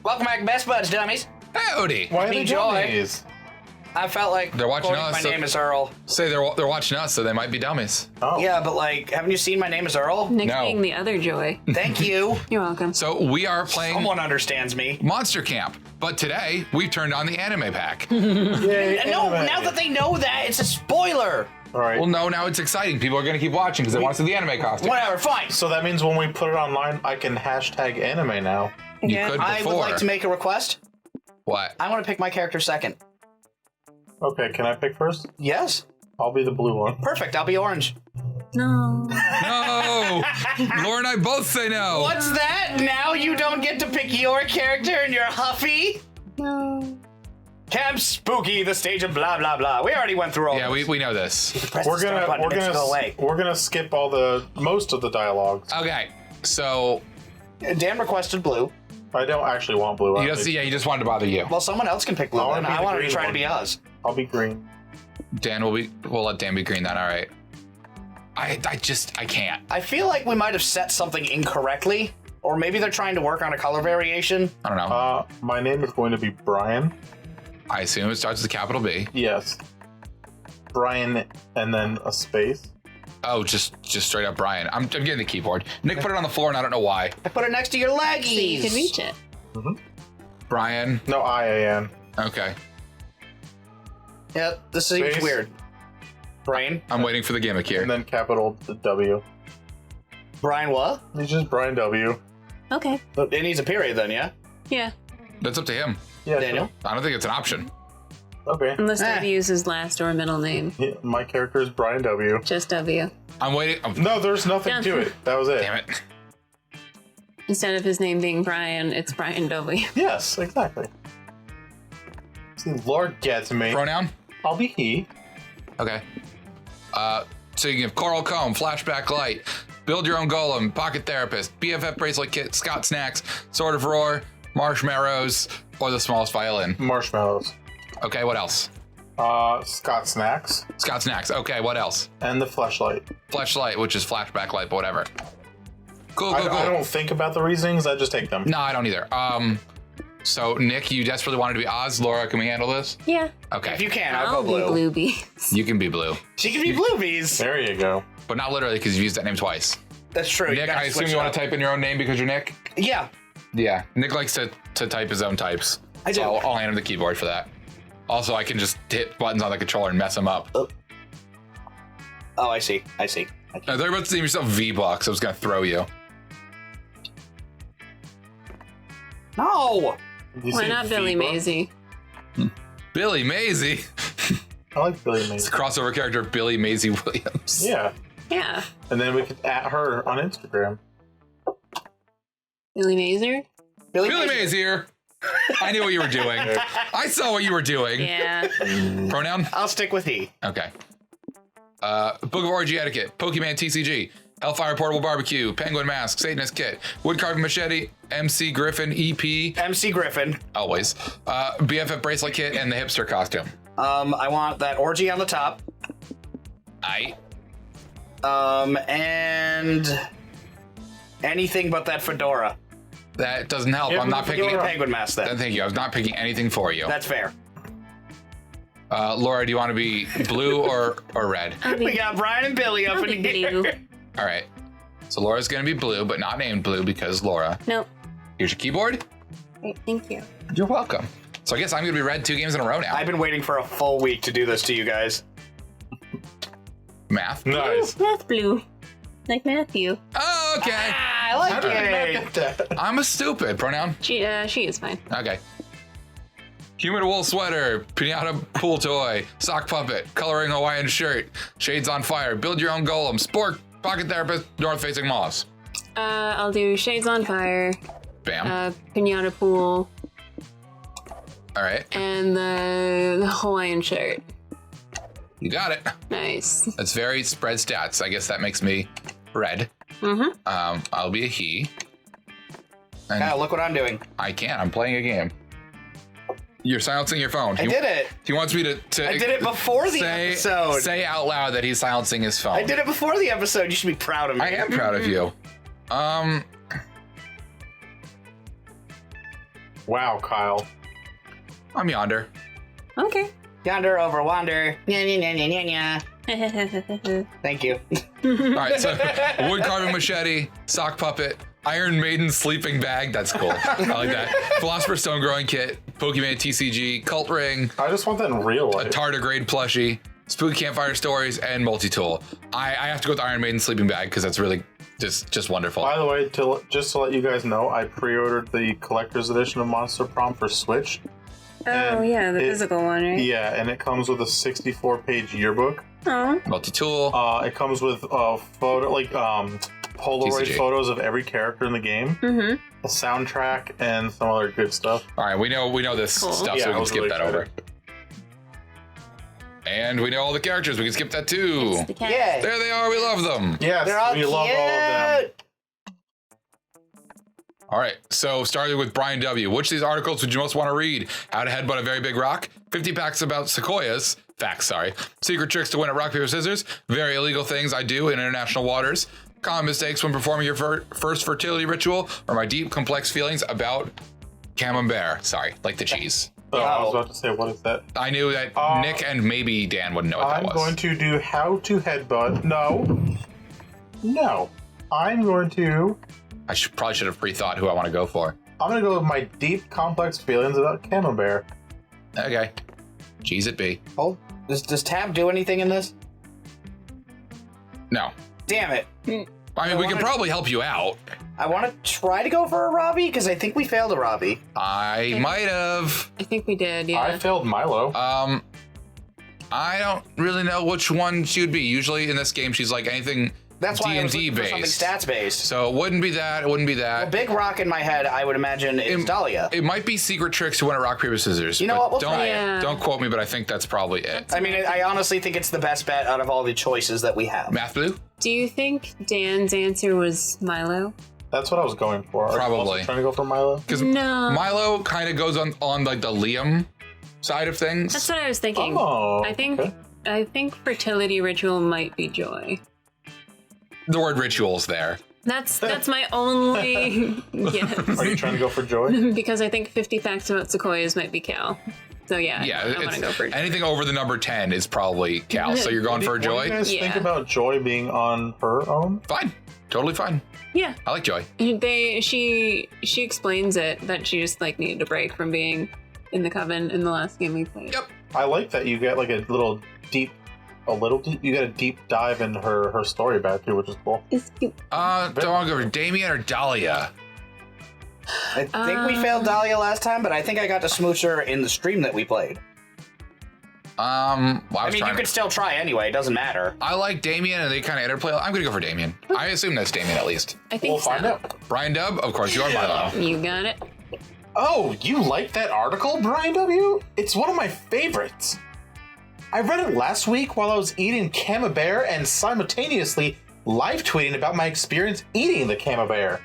Welcome back, Best Buds, dummies. Howdy. Why are they dummies? I felt like They're watching us. My name is Earl. Say they're watching us, so they might be dummies. Oh. Yeah, but like, haven't you seen My Name is Earl? Nick No. being the other Joy. Thank you. You're welcome. So we are playing Someone understands me. Monster Camp, but today we've turned on the anime pack. Yay, No, anime. now that they know that, it's a spoiler. All right. Well, no, now it's exciting. People are going to keep watching because they want to see the anime costume. Whatever, fine. So that means when we put it online, I can hashtag anime now. You could I before. would like to make a request. What? I want to pick my character second. Okay, can I pick first? Yes. I'll be the blue one. Perfect, I'll be orange. No. No! Laura and I both say no. What's that? Now you don't get to pick your character and you're Huffy? No. Camp Spooky, the stage of blah blah blah. We already went through all Yeah, this. we know this. Press the start button, it makes it go away. we're gonna skip most of the dialogues. Okay, so Dan requested blue. I don't actually want blue. you just wanted to bother you. Well, someone else can pick blue. I wanna And be I the wanted to green try to one. be us. I'll be green. We'll let Dan be green then. All right. I can't. I feel like we might have set something incorrectly, or maybe they're trying to work on a color variation. I don't know. My name is going to be Brian. I assume it starts with a capital B. Yes. Brian, and then a space. Oh, just straight up Brian. I'm getting the keyboard. Nick put it on the floor, and I don't know why. I put it next to your leggies. So you can reach it. Brian. No, I-A-N. Okay. Yeah, this seems Space. weird. Brain. I'm waiting for the gimmick here. And then capital W. Brian what? It's just Brian W. Okay. It needs a period then, yeah? Yeah. That's up to him. Yeah, Daniel? I don't think it's an option. sure. Okay. Unless Eh. W is his last or middle name. Yeah, my character is Brian W. Just W. I'm waiting. Oh, No, there's nothing Done. to it. That was it. damn it. Instead of his name being Brian, it's Brian W. Yes, exactly. See, Lord gets me. Pronoun? I'll be he. Okay. So you can have Coral Comb, Flashback Light, Build Your Own Golem, Pocket Therapist, BFF Bracelet Kit, Scott Snacks, Sword of Roar, Marshmallows, or the Smallest Violin. Marshmallows. Okay, what else? Scott Snacks. Scott Snacks. Okay, what else? And the flashlight. Flashlight, which is Flashback Light, but whatever. Cool. I don't think about the reasonings, I just take them. No, I don't either. So Nick, you desperately wanted to be Oz. Laura, can we handle this? Yeah. Okay. If you can, I'll I'll go blue. be Blue Bees. You can be blue, She can be Bluebees. There you go. but not literally because you've used that name twice. That's true. Nick, I assume you want to type in your own name because you're Nick? Yeah, Yeah. Nick likes to type his own types. I do. So I'll hand him the keyboard for that. Also, I can just hit buttons on the controller and mess them up. Oh, I see. I thought you were about to name yourself V-Bucks. I was going to throw you. No. You Why see not Billy Phoebe? Maisie? Billy Maisie. I like Billy It's a Mason. crossover character, Billy Maisie Williams. Yeah. Yeah. And then we could at her on Instagram. Billy Mazer? Billy Mays here. I knew what you were doing. I saw what you were doing. Yeah. Pronoun? I'll stick with he. Okay. Book of Orgy Etiquette, Pokemon TCG, Hellfire Portable Barbecue, Penguin Mask, Satanist Kit, Wood Carving Machete, MC Griffin EP, MC Griffin. always, BFF Bracelet Kit, and the Hipster Costume. I want that orgy on the top. And anything but that fedora. That doesn't help. Yeah, I'm not picking. Give me a penguin mask then. Thank you. I was not picking anything for you. That's fair. Laura, do you want to be blue or red? I'll We be, got Brian and Billy up I'll in be here. blue. All right. So Laura's going to be blue, but not named blue because Laura. Nope. Here's your keyboard. Great, thank you. You're welcome. So I guess I'm going to be red 2 games in a row now. I've been waiting for a full week to do this to you guys. Math. Nice. Ooh, Math blue. Like Matthew. Oh, okay. I like it. I'm a stupid. Pronoun? She is fine. Okay. Humid wool sweater, pinata pool toy, sock puppet, coloring Hawaiian shirt, shades on fire, build your own golem, spork, pocket therapist, north facing moss. I'll do Shades on Fire, Bam. Pinata Pool, All right. and the Hawaiian shirt. You got it. Nice. That's very spread stats. I guess that makes me red. Mm-hmm. I'll be a he. And Ah, look what I'm doing. I can't. I'm playing a game. You're silencing your phone. I did it. He wants me to I did it before the episode. Say out loud that he's silencing his phone. I did it before the episode. You should be proud of me. I am proud of you. Wow, Kyle. I'm Yonder. Okay. Yonder over wander. Nya, nya, nya, nya, nya, nya. Thank you. All right, so wood carving machete, sock puppet, Iron Maiden sleeping bag. That's cool. I like that. Philosopher's Stone growing kit, Pokemon TCG, cult ring, I just want that in real life. a tardigrade plushie, spooky campfire stories, and multi-tool. I have to go with Iron Maiden sleeping bag because that's really just wonderful. By the way, just to let you guys know, I pre-ordered the collector's edition of Monster Prom for Switch. Oh, And yeah, the physical one, right? Yeah, and it comes with a 64-page yearbook. Oh. Multi-tool. It comes with Polaroid TCG. photos of every character in the game, a soundtrack, and some other good stuff. All right, we know this Cool. stuff, Yeah, so we I can was skip really that over. And we know all the characters. We can skip that too. It's the cat. Yay. There they are. We love them. Yes, They're all we cute. love all of them. All right, so starting with Brian W. Which of these articles would you most want to read? How to headbutt a very big rock, 50 facts about sequoias, secret tricks to win at rock, paper, scissors, very illegal things I do in international waters, common mistakes when performing your first fertility ritual, or my deep, complex feelings about camembert. Sorry, like the cheese. Oh, I was about to say, what is that? I knew that Nick and maybe Dan wouldn't know what that I'm was. going to do how to headbutt. No. I'm going to... I probably should have pre-thought who I want to go for. I'm going to go with my deep, complex feelings about camembert. Okay. Cheese it be. Oh, does Tab do anything in this? No. Damn it. I mean, we can probably help you out. I want to try to go for Aaravi because I think we failed Aaravi. I might have. I think we did, yeah. I failed Milo. I don't really know which one she would be. Usually in this game, she's like anything That's why I was D&D looking for something based. stats based. So it wouldn't be that. It wouldn't be that. A big rock in my head, I would imagine, is Dahlia. It might be secret tricks to win at rock, paper, scissors. You know but what, we'll don't, try it. Yeah. Don't quote me, but I think that's probably it. I mean, I honestly think it's the best bet out of all the choices that we have. Math Blue? Do you think Dan's answer was Milo? That's what I was going for. Are you Probably. also trying to go for Milo? Because No. Milo kind of goes on like the Liam side of things. That's what I was thinking. Oh, I think fertility ritual might be joy. The word ritual's there. That's my only guess. Are you trying to go for Joy? Because I think 50 facts about sequoias might be Cal. So yeah, Yeah, I want it's, to go for anything over the number 10 is probably Cal. So you're going for What do Joy? you guys think Yeah. about Joy being on her own? Fine. Totally fine. Yeah. I like Joy. She explains it that she just like needed a break from being in the coven in the last game we played. Yep. I like that you get like a deep, you get a deep dive in her story back too, which is cool. It's cute. Do I want to go for Damien or Dahlia? I think we failed Dahlia last time, but I think I got to smooch her in the stream that we played. Well, I mean, you could still try anyway. It doesn't matter. I like Damien, and they kind of interplay. I'm going to go for Damien. I assume that's Damien at least. I think We'll find so. out. Brian Dub, of course, you are Milo. You got it. Oh, you like that article, Brian W? It's one of my favorites. I read it last week while I was eating camembert and simultaneously live tweeting about my experience eating the camembert.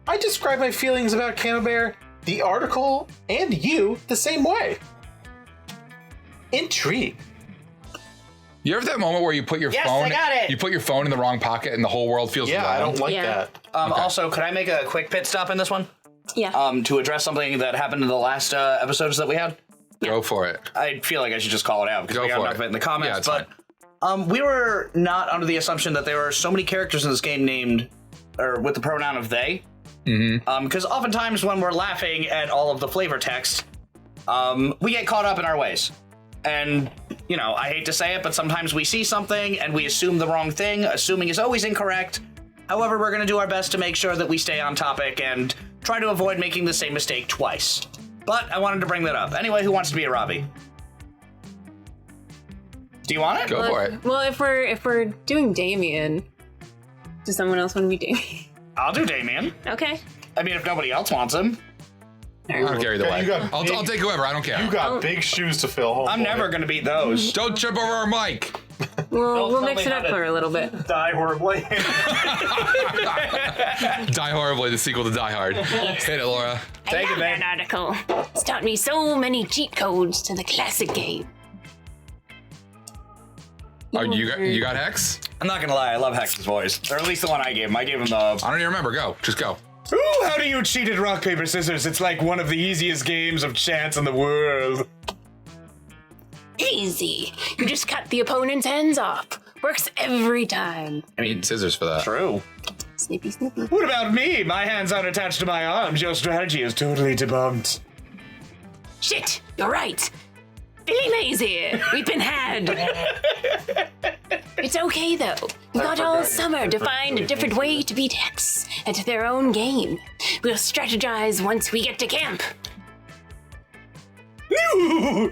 I describe my feelings about camembert, the article, and you the same way. Intrigue. You ever have that moment where you put your Yes, phone? I got it! You put your phone in the wrong pocket, and the whole world feels Yeah, I wrong? don't like Yeah. that. Also, could I make a quick pit stop in this one? Yeah. To address something that happened in the last episodes that we had? Go for it. I feel like I should just call it out because Go we got for enough of it. it in the comments. Yeah, it's but we were not under the assumption that there were so many characters in this game named, or with the pronoun of they. Because oftentimes when we're laughing at all of the flavor text, we get caught up in our ways. And, you know, I hate to say it, but sometimes we see something and we assume the wrong thing. Assuming is always incorrect. However, we're going to do our best to make sure that we stay on topic and try to avoid making the same mistake twice. But I wanted to bring that up. Anyway, who wants to be Aaravi? Do you want it? Go for it. Well, if we're doing Damien, does someone else want to be Damien? I'll do Damien. Okay. I mean, if nobody else wants him. I don't care either Okay, way. you got I'll big- take whoever. I don't care. You got big shoes to fill, homeboy. I'm never going to beat those. Don't trip over our mic. We'll tell mix me it how up to- for a little bit. Die horribly. Die Horribly, the sequel to Die Hard. Hit it, Laura. Take it, man. article. It's taught me so many cheat codes to the classic game. Oh, you got Hex? I'm not going to lie. I love Hex's voice. Or at least the one I gave him. I gave him the... I don't even remember. Go. Just go. Ooh, how do you cheat at rock, paper, scissors? It's like one of the easiest games of chance in the world. Easy. You just cut the opponent's hands off. Works every time. I need scissors for that. True. Snippy, snippy. What about me? My hands aren't attached to my arms. Your strategy is totally debunked. Shit, you're right. Billy Mays here. We've been had. It's okay, though. We got all summer to find a different way to beat Hex at their own game. We'll strategize once we get to camp.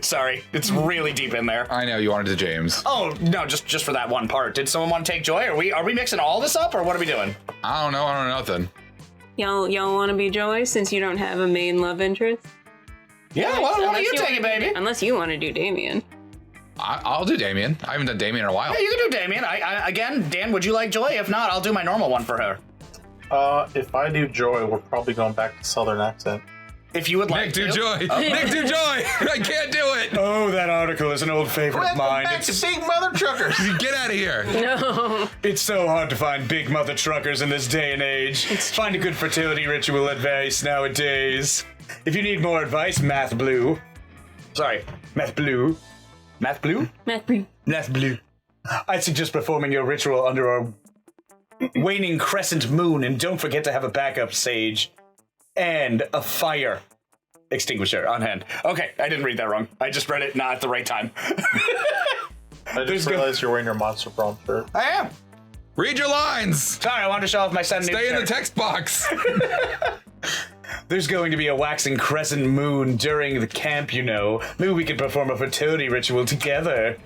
Sorry, it's really deep in there. I know you wanted to James. Oh, no, just for that one part. Did someone want to take Joy? Are we mixing all this up, or what are we doing? I don't know nothing. Y'all want to be Joy since you don't have a main love interest? Yeah, well, why don't you take it, baby? Unless you want to do Damien. I'll do Damien. I haven't done Damien in a while. Yeah, you can do Damien. Again, Dan, would you like Joy? If not, I'll do my normal one for her. If I do Joy, we're probably going back to Southern accent. If you would like Nick, to. do Joy. Oh. Nick, do Joy. I can't do it. Oh, that article is an old favorite of mine. Back to Big Mother Truckers. Get out of here. No. It's so hard to find big mother truckers in this day and age. Find a good fertility ritual advice nowadays. If you need more advice, Math Blue. Sorry, Math Blue. Math Blue? Matt Bree. Math Blue. I'd suggest performing your ritual under a waning crescent moon, and don't forget to have a backup sage and a fire extinguisher on hand. Okay, I didn't read that wrong. I just read it not at the right time. I just realized you're wearing your Monster Prom shirt. I am. Read your lines. Sorry, I wanted to show off my son. Stay in the text box. There's going to be a waxing crescent moon during the camp, you know. Maybe we could perform a fertility ritual together.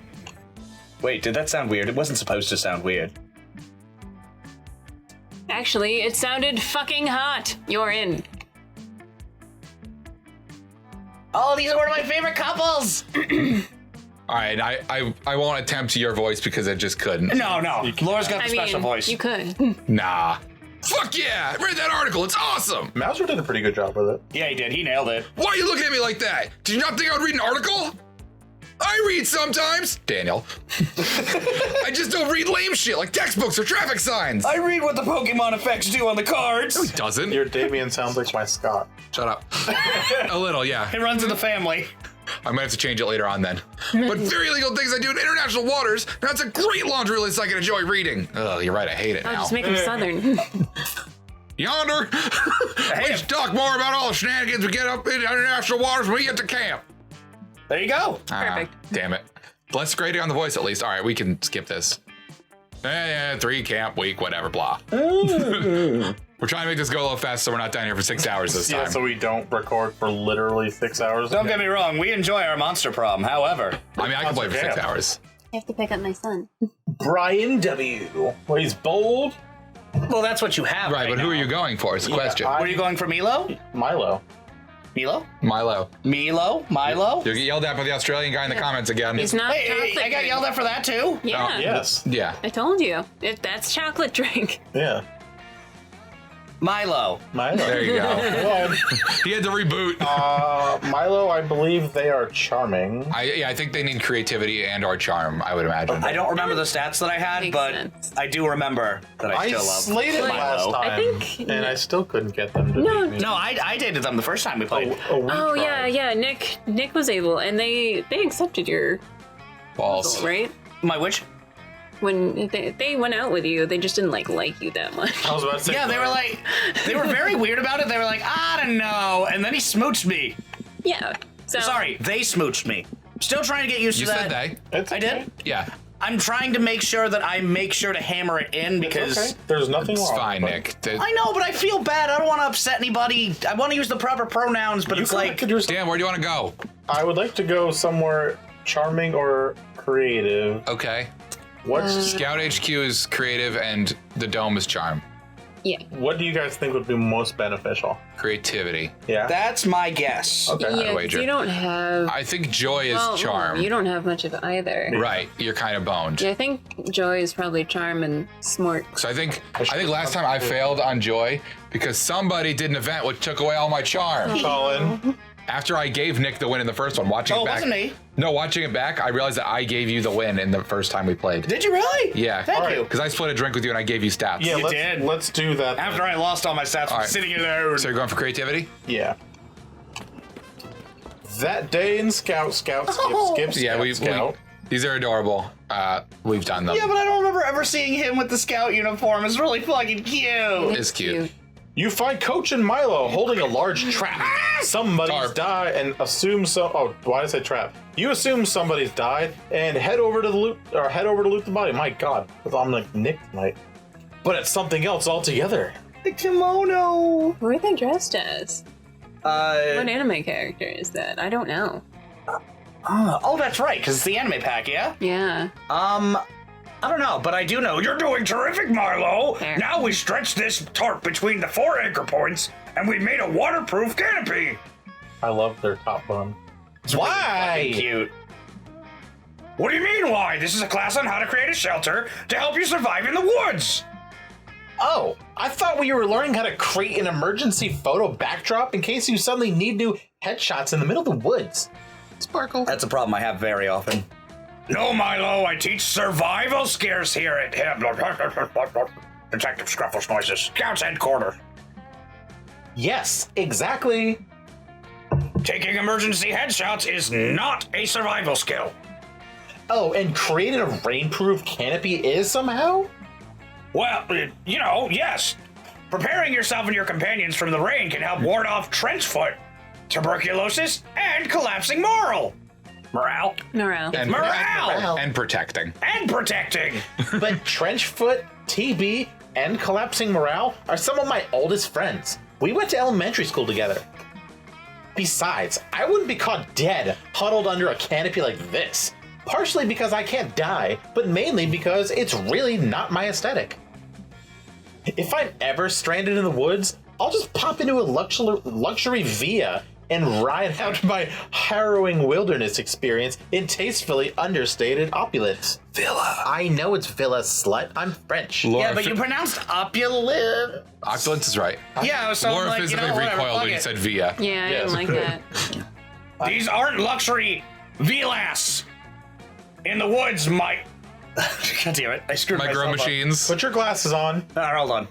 Wait, did that sound weird? It wasn't supposed to sound weird. Actually, it sounded fucking hot. You're in. Oh, these are one of my favorite couples! All right, I won't attempt your voice because I just couldn't. No. Laura's got the special voice. You could. Nah. Fuck yeah! I read that article. It's awesome. Mouser did a pretty good job with it. Yeah, he did. He nailed it. Why are you looking at me like that? Did you not think I would read an article? I read sometimes. Daniel. I just don't read lame shit like textbooks or traffic signs. I read what the Pokemon effects do on the cards. It doesn't. Your Damien sounds like my Scott. Shut up. A little, yeah. It runs in the family. I might have to change it later on then. But very illegal things I do in international waters. That's a great laundry list I can enjoy reading. Oh, you're right. I hate it I'll now. just make him Southern. Yonder. We should talk more about all the shenanigans we get up in international waters when we get to camp. There you go. Perfect. Damn it. Let's grade it on the voice at least. All right, we can skip this. 3 camp week, whatever, blah. We're trying to make this go a little fast so we're not down here for 6 hours this time. Yeah, so we don't record for literally 6 hours. Don't get me wrong. We enjoy our Monster Prom. However, I mean, I can play for 6 hours. I have to pick up my son. Brian W. Well, he's bold. well, that's what you have. Right, but who are you going for is the question. Were you going for Milo? Milo. Milo? Milo. Milo? Milo? You'll get yelled at by the Australian guy in the comments again. He's not Hey, chocolate I got drink. yelled at for that too. Yeah. Yes. Yeah. I told you. That's chocolate drink. Yeah. Milo. Milo. There you go. Well, He had to reboot. Milo, I believe they are charming. I think they need creativity and or charm, I would imagine. I don't remember the stats that I had, Makes but sense. I do remember that I I still love slated Milo. last time, I think- and I still couldn't get them to No, beat me. No, I dated them the first time we played. We Oh tried. yeah. Nick was able, and they accepted your False. goal, right? My which? When they went out with you, they just didn't like you that much. I was about to say. Yeah, they were very weird about it. They were like, I don't know, and then he smooched me. Yeah. So Sorry, they smooched me. Still trying to get used You to said that. they. It's I okay. did. Yeah. I'm trying to make sure that I make sure to hammer it in because Okay. There's nothing It's wrong. fine, but Nick. I know, but I feel bad. I don't want to upset anybody. I want to use the proper pronouns, but You it's could like just- Dan, where do you want to go? I would like to go somewhere charming or creative. Okay. What's Scout HQ is creative and the Dome is charm. yeah. what do you guys think would be most beneficial? Creativity. Yeah. that's my guess. Okay. Yeah, 'cause wager. you don't have. I think joy is well, charm. You don't have much of either. Right. You're kind of boned. Yeah, I think joy is probably charm and smart. So I think last time I failed on joy because somebody did an event which took away all my charm. Colin. After I gave Nick the win in the first one, watching it back. Oh, it wasn't me. No, watching it back, I realized that I gave you the win in the first time we played. Did you really? Yeah. Thank you. Because I split a drink with you and I gave you stats. Yeah, did. let's do that. After I lost all my stats from right. sitting alone. So you're going for creativity? Yeah. That day in Scout, skip, Yeah, Scout. these are adorable. We've done them. Yeah, but I don't remember ever seeing him with the scout uniform. It's really fucking cute. It's cute. You find Coach and Milo holding a large trap. Somebody's Tarp. died and assume so. Oh, why did I say trap? You assume somebody's died and head over to loot the body. My God, I'm like Nick tonight. But it's something else altogether. The kimono. What are they dressed as? What Uh, anime character is that? I don't know. oh, that's right, because it's the anime pack, yeah? Yeah. I don't know, but I do know you're doing terrific, Milo. Fair. Now we stretched this tarp between the 4 anchor points, and we made a waterproof canopy. I love their top bun. Why? Cute. What do you mean, why? This is a class on how to create a shelter to help you survive in the woods. Oh, I thought we were learning how to create an emergency photo backdrop in case you suddenly need new headshots in the middle of the woods. Sparkle. That's a problem I have very often. No, Milo, I teach survival skills here at Detective Scruffle's Noises, Scout's headquarters. Yes, exactly. Taking emergency headshots is not a survival skill. Oh, and creating a rainproof canopy is somehow? Well, yes. Preparing yourself and your companions from the rain can help ward off trench foot, tuberculosis, and collapsing morale. Morale? Morale. And Morale! And protecting. And protecting! But trench foot, TB, and collapsing morale are some of my oldest friends. We went to elementary school together. Besides, I wouldn't be caught dead huddled under a canopy like this. Partially because I can't die, but mainly because it's really not my aesthetic. If I'm ever stranded in the woods, I'll just pop into a luxury Via and ride out my harrowing wilderness experience in tastefully understated opulence. Villa. I know it's Villa, slut. I'm French. Yeah, but you pronounced opulent. Opulence is right. Yeah, so Laura like, physically whatever, recoiled fuck when you it. said via. Yeah, I Yes. didn't like that. These aren't luxury villas. In the woods, my... God damn it, I screwed Micro myself up. machines. Put your glasses on. Hold on.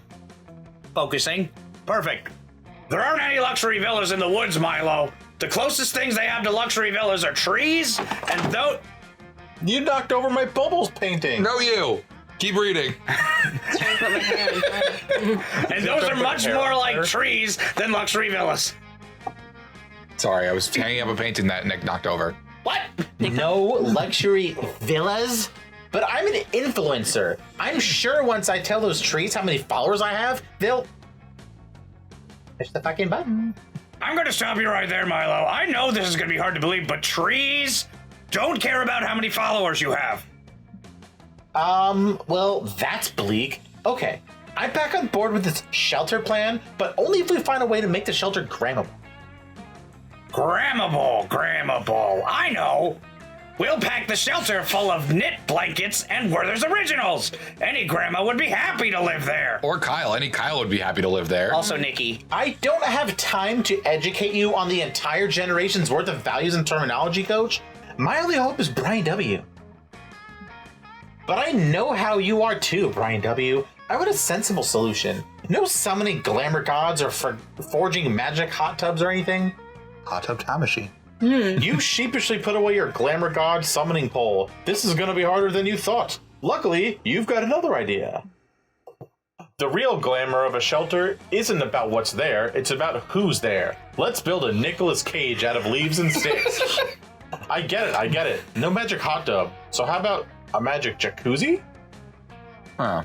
Focusing. Perfect. There aren't any luxury villas in the woods, Milo. The closest things they have to luxury villas are trees, and though... You knocked over my bubbles painting. No, you. Keep reading. Trying to put my hair on fire. And those are much hair more on like fire? trees than luxury villas. Sorry, I was hanging up a painting that Nick knocked over. What? No luxury villas? But I'm an influencer. I'm sure once I tell those trees how many followers I have, they'll... push the fucking button. I'm gonna stop you right there, Milo. I know this is gonna be hard to believe, but trees don't care about how many followers you have. Well, that's bleak. Okay, I'm back on board with this shelter plan, but only if we find a way to make the shelter grammable. Grammable. I know. We'll pack the shelter full of knit blankets and Werther's Originals. Any grandma would be happy to live there. Or Kyle. Any Kyle would be happy to live there. Also, Nikki. I don't have time to educate you on the entire generation's worth of values and terminology, Coach. My only hope is Brian W. But I know how you are too, Brian W. I want a sensible solution. No summoning glamour gods or forging magic hot tubs or anything. Hot tub time machine. You sheepishly put away your glamour god summoning pole. This is gonna be harder than you thought. Luckily, you've got another idea. The real glamour of a shelter isn't about what's there, it's about who's there. Let's build a Nicolas Cage out of leaves and sticks. I get it. No magic hot tub. So how about a magic jacuzzi? Huh.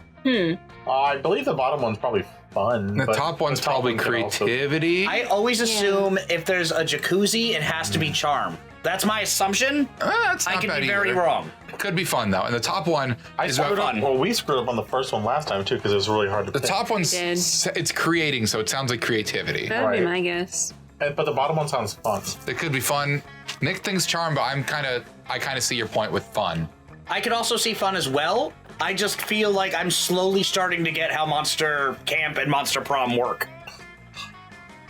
I believe the bottom one's probably fun. The but top one's the top probably one could also- creativity. I always assume if there's a jacuzzi, it has to be charm. That's my assumption. That's not I could bad be very either. wrong. Could be fun though. And the top one is about fun. Well, we screwed up on the first one last time too because it was really hard to The pick. top one's Did. it's creating, so it sounds like creativity. That would be Right. my guess. But the bottom one sounds fun. It could be fun. Nick thinks charm, but I kind of see your point with fun. I could also see fun as well. I just feel like I'm slowly starting to get how Monster Camp and Monster Prom work.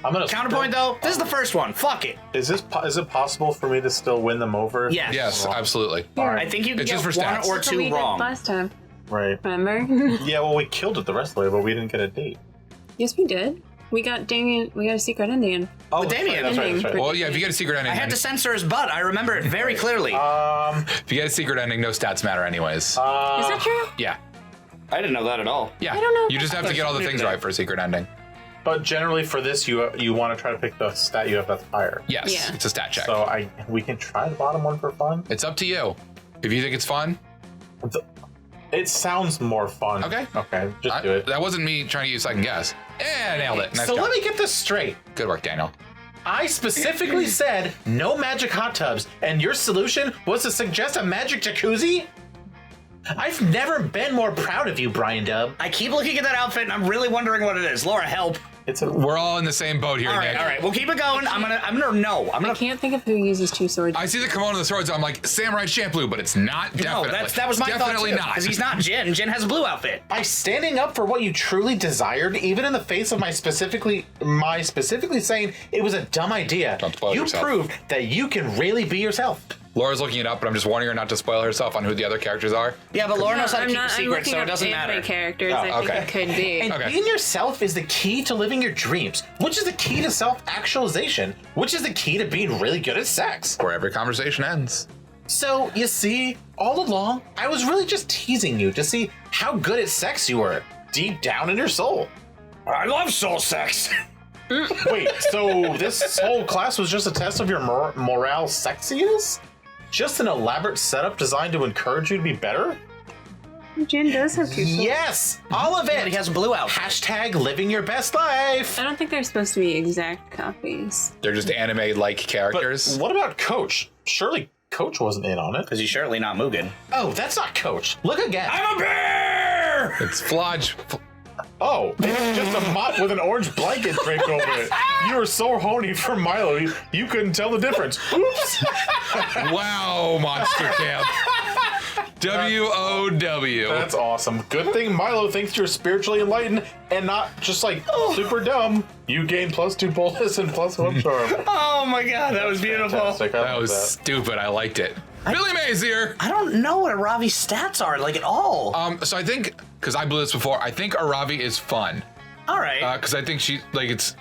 I'm gonna Counterpoint though, this is the first one. Fuck it. Is it possible for me to still win them over? Yes. Yes, absolutely. I think you can It's get just for one stats. or That's what we two did wrong. last time. Right. Remember? Yeah, well, we killed it the rest of the way, but we didn't get a date. Yes, we did. We got Damien. We got a secret ending. Oh, With Damien. That's right. That's right. Well, yeah, if you get a secret ending, I had to censor his butt. I remember it very clearly. if you get a secret ending, no stats matter anyways. Is that true? Yeah. I didn't know that at all. Yeah. I don't know. You just have to get all the things right for a secret ending. But generally, for this, you want to try to pick the stat you have that's higher. Yes, Yeah. it's a stat check. So we can try the bottom one for fun. It's up to you. If you think it's fun, It sounds more fun. Okay. Okay, just do it. That wasn't me trying to use second guess. Yeah, nailed it. Nice So job. let me get this straight. Good work, Daniel. I specifically said no magic hot tubs, and your solution was to suggest a magic jacuzzi? I've never been more proud of you, Brian Dub. I keep looking at that outfit and I'm really wondering what it is. Laura, help. We're all in the same boat here, All right, Nick. all right. We'll keep it going. I'm gonna know. I can't think of who uses two swords. I see the kimono of the swords. I'm like Samurai Champloo, but it's not. No, Definitely. that was my thought Definitely too. not. Because he's not Jin. Jin has a blue outfit. By standing up for what you truly desired, even in the face of my specifically saying it was a dumb idea, Don't spoil you yourself. proved that you can really be yourself. Laura's looking it up, but I'm just warning her not to spoil herself on who the other characters are. Yeah, but Laura knows how to keep a I'm secret, looking so it up doesn't anime matter. characters. Oh, I think okay. it could be. And Okay. being yourself is the key to living your dreams, which is the key to self-actualization, which is the key to being really good at sex. Where every conversation ends. So, you see, all along, I was really just teasing you to see how good at sex you were, deep down in your soul. I love soul sex. Wait, so this whole class was just a test of your morale sexiness? Just an elaborate setup designed to encourage you to be better? Jin does have two swords. Yes, all of it. And he has a blue outfit. Hashtag living your best life. I don't think they're supposed to be exact copies. They're just anime-like But characters. what about Coach? Surely Coach wasn't in on it. Because he's surely not Mugen. Oh, that's not Coach. Look again. I'm a bear! It's Flodge. Oh, it's just a mop with an orange blanket draped over it. You were so horny for Milo, you couldn't tell the difference. Oops. Wow, Monster Camp. W-O-W. That's awesome. Good thing Milo thinks you're spiritually enlightened and not just like super dumb. You gain +2 boldness and +1 charm. Oh my god, that was beautiful. Fantastic. I That love was stupid. I liked it. Billy Mays here. I don't know what Aaravi's stats are, like, at all. So I think, because I blew this before, I think Aaravi is fun. All right. Because I think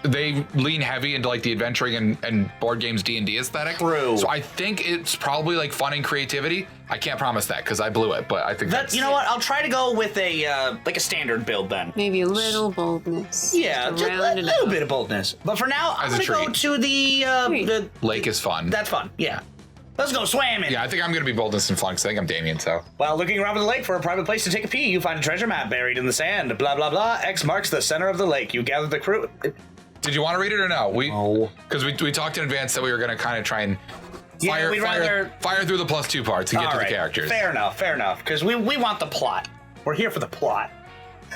they lean heavy into like the adventuring and board games D&D aesthetic. True. So I think it's probably like fun and creativity. I can't promise that because I blew it, but I think that's... You know what? I'll try to go with a like a standard build then. Maybe a little boldness. Yeah, to just round a it little out. bit of boldness. But for now, I'm As a gonna go treat. to the Lake is fun. That's fun. Yeah. Let's go swimming. Yeah, I think I'm going to be boldness and fun because I think I'm Damien, so... While looking around the lake for a private place to take a pee, you find a treasure map buried in the sand. Blah, blah, blah. X marks the center of the lake. You gather the crew. Did you want to read it or no? No. Because we talked in advance that we were going to kind of try and Yeah, fire, we'd fire, rather- fire through the +2 parts and get All to right. the characters. Fair enough. Because we want the plot. We're here for the plot.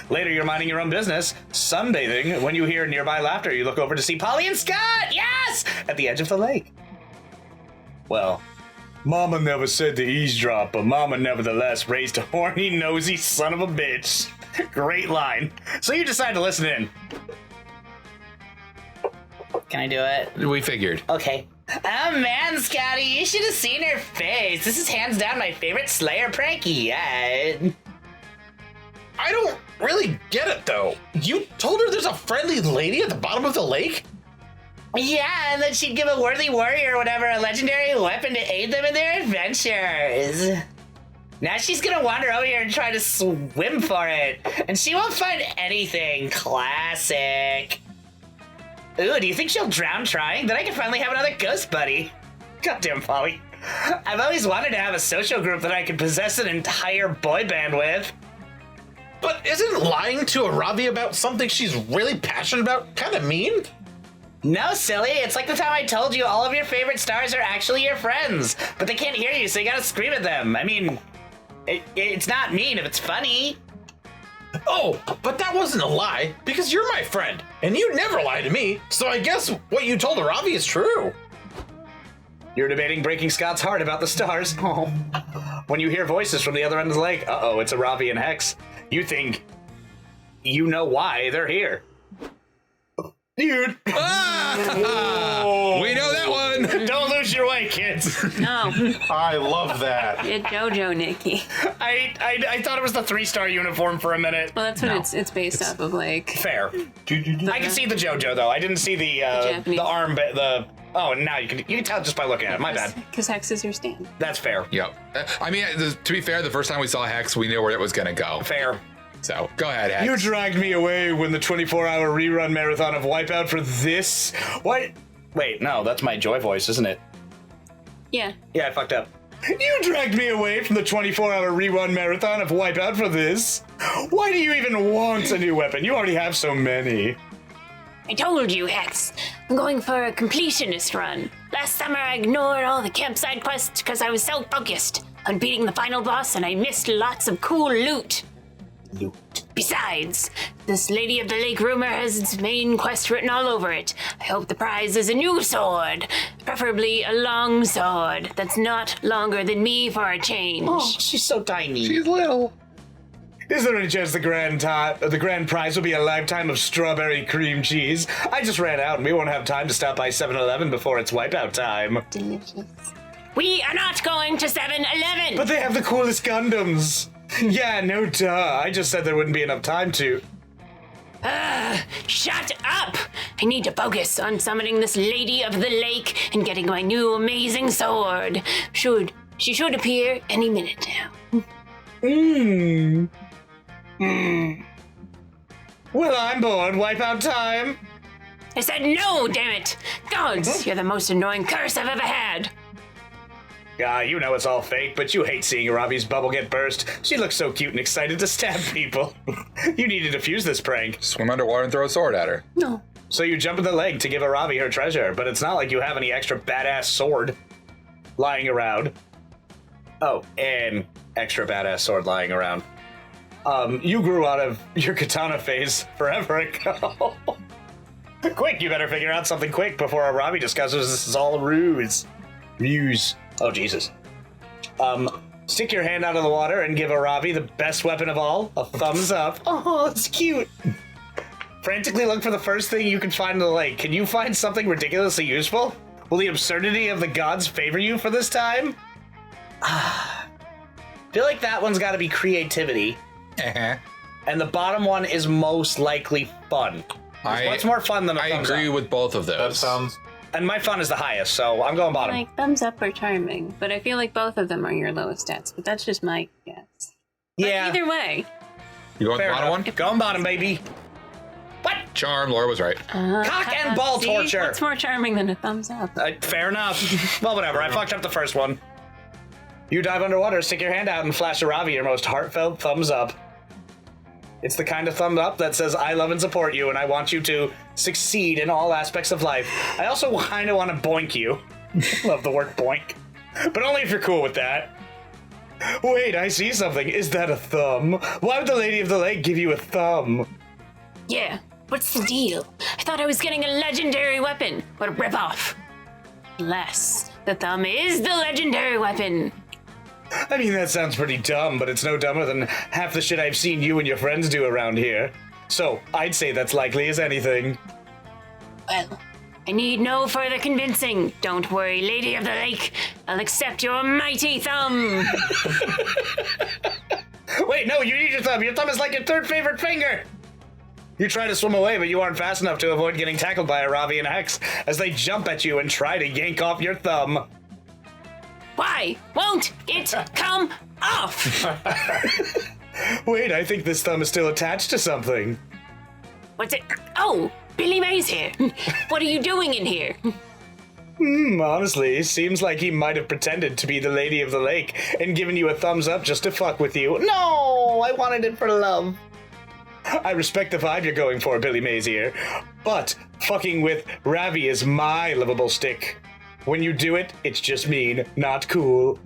Later, you're minding your own business, sunbathing. When you hear nearby laughter, you look over to see Polly and Scott. Yes! At the edge of the lake. Well... Mama never said to eavesdrop, but Mama nevertheless raised a horny, nosy son of a bitch. Great line. So you decide to listen in. Can I do it? We figured. Okay. Oh man, Scotty, you should have seen her face. This is hands down my favorite Slayer prank yet. I don't really get it though. You told her there's a friendly lady at the bottom of the lake? Yeah, and then she'd give a worthy warrior or whatever a legendary weapon to aid them in their adventures. Now she's gonna wander over here and try to swim for it, and she won't find anything. Classic. Ooh, do you think she'll drown trying? Then I can finally have another ghost buddy. Goddamn, Polly. I've always wanted to have a social group that I could possess an entire boy band with. But isn't lying to Aaravi about something she's really passionate about kind of mean? No, silly. It's like the time I told you all of your favorite stars are actually your friends, but they can't hear you, so you gotta scream at them. I mean, it's not mean if it's funny. Oh, but that wasn't a lie, because you're my friend, and you never lie to me, so I guess what you told Aaravi is true. You're debating breaking Scott's heart about the stars. Oh. When you hear voices from the other end of the lake, uh-oh, it's Aaravi and Hex. You think you know why they're here. Dude, Ah! We know that one. don't lose your way, kids. No, I love that. it's JoJo, Nikki. I thought it was the 3-star uniform for a minute. Well, that's what it's based off of, like. Fair. I can see the JoJo though. I didn't see the Japanese. arm bit. Oh, now you can tell just by looking at it. My bad. Because Hex is your stand. That's fair. Yep. I mean, to be fair, the first time we saw Hex, we knew where it was going to go. Fair. So go ahead, Hex. You dragged me away when the 24-hour rerun marathon of Wipeout for this. What? Wait, no, that's my Joy voice, isn't it? Yeah. Yeah, I fucked up. You dragged me away from the 24-hour rerun marathon of Wipeout for this. Why do you even want a new weapon? You already have so many. I told you, Hex. I'm going for a completionist run. Last summer, I ignored all the campsite quests because I was so focused on beating the final boss, and I missed lots of cool loot. Besides, this Lady of the Lake rumor has its main quest written all over it. I hope the prize is a new sword, preferably a long sword that's not longer than me for a change. Oh, she's so tiny. She's little. Is there any chance the grand prize will be a lifetime of strawberry cream cheese? I just ran out and we won't have time to stop by 7-Eleven before it's Wipeout time. Delicious. We are not going to 7-Eleven! But they have the coolest Gundams. Yeah, no duh. I just said there wouldn't be enough time to. Shut up! I need to focus on summoning this Lady of the Lake and getting my new amazing sword. She should appear any minute now. Well, I'm bored. Wipeout time. I said no, damn it! Gods, you're the most annoying curse I've ever had. Yeah, you know it's all fake, but you hate seeing Aaravi's bubble get burst. She looks so cute and excited to stab people. You need to defuse this prank. Swim underwater and throw a sword at her. No. So you jump in the lake to give Aaravi her treasure, but it's not like you have any extra badass sword lying around. Oh, an extra badass sword lying around. You grew out of your katana phase forever ago. Quick, you better figure out something quick before Aaravi discovers this is all a ruse. Oh, Jesus. Stick your hand out of the water and give Aaravi the best weapon of all, a thumbs up. Oh, it's cute. Frantically look for the first thing you can find in the lake. Can you find something ridiculously useful? Will the absurdity of the gods favor you for this time? I feel like that one's got to be creativity. Uh-huh. And the bottom one is most likely fun. What's more fun than a I thumbs agree up? with both of those. That sounds. And my fun is the highest, so I'm going bottom. Like, thumbs up or charming, but I feel like both of them are your lowest stats, but that's just my guess. But yeah. either way. You going Fair bottom one? enough. Going bottom, baby. What? Charm. Laura was right. Cock and ball See? torture. What's more charming than a thumbs up? Fair enough. Well, whatever. I fucked up the first one. You dive underwater, stick your hand out, and flash Aaravi your most heartfelt thumbs up. It's the kind of thumb up that says, I love and support you, and I want you to succeed in all aspects of life. I also kind of want to boink you. Love the word boink. But only if you're cool with that. Wait, I see something. Is that a thumb? Why would the Lady of the Lake give you a thumb? Yeah, what's the deal? I thought I was getting a legendary weapon. What a ripoff. Unless the thumb is the legendary weapon. I mean, that sounds pretty dumb, but it's no dumber than half the shit I've seen you and your friends do around here. So, I'd say that's likely as anything. Well, I need no further convincing. Don't worry, Lady of the Lake. I'll accept your mighty thumb. Wait, no, you need your thumb. Your thumb is like your third favorite finger. You try to swim away, but you aren't fast enough to avoid getting tackled by Aaravi and Hex as they jump at you and try to yank off your thumb. Why won't it come off? Wait, I think this thumb is still attached to something. What's it? Oh, Billy May's here. What are you doing in here? Honestly, seems like he might have pretended to be the Lady of the Lake and given you a thumbs up just to fuck with you. No, I wanted it for love. I respect the vibe you're going for, Billy Mazier, but fucking with Ravi is my livable stick. When you do it, it's just mean, not cool.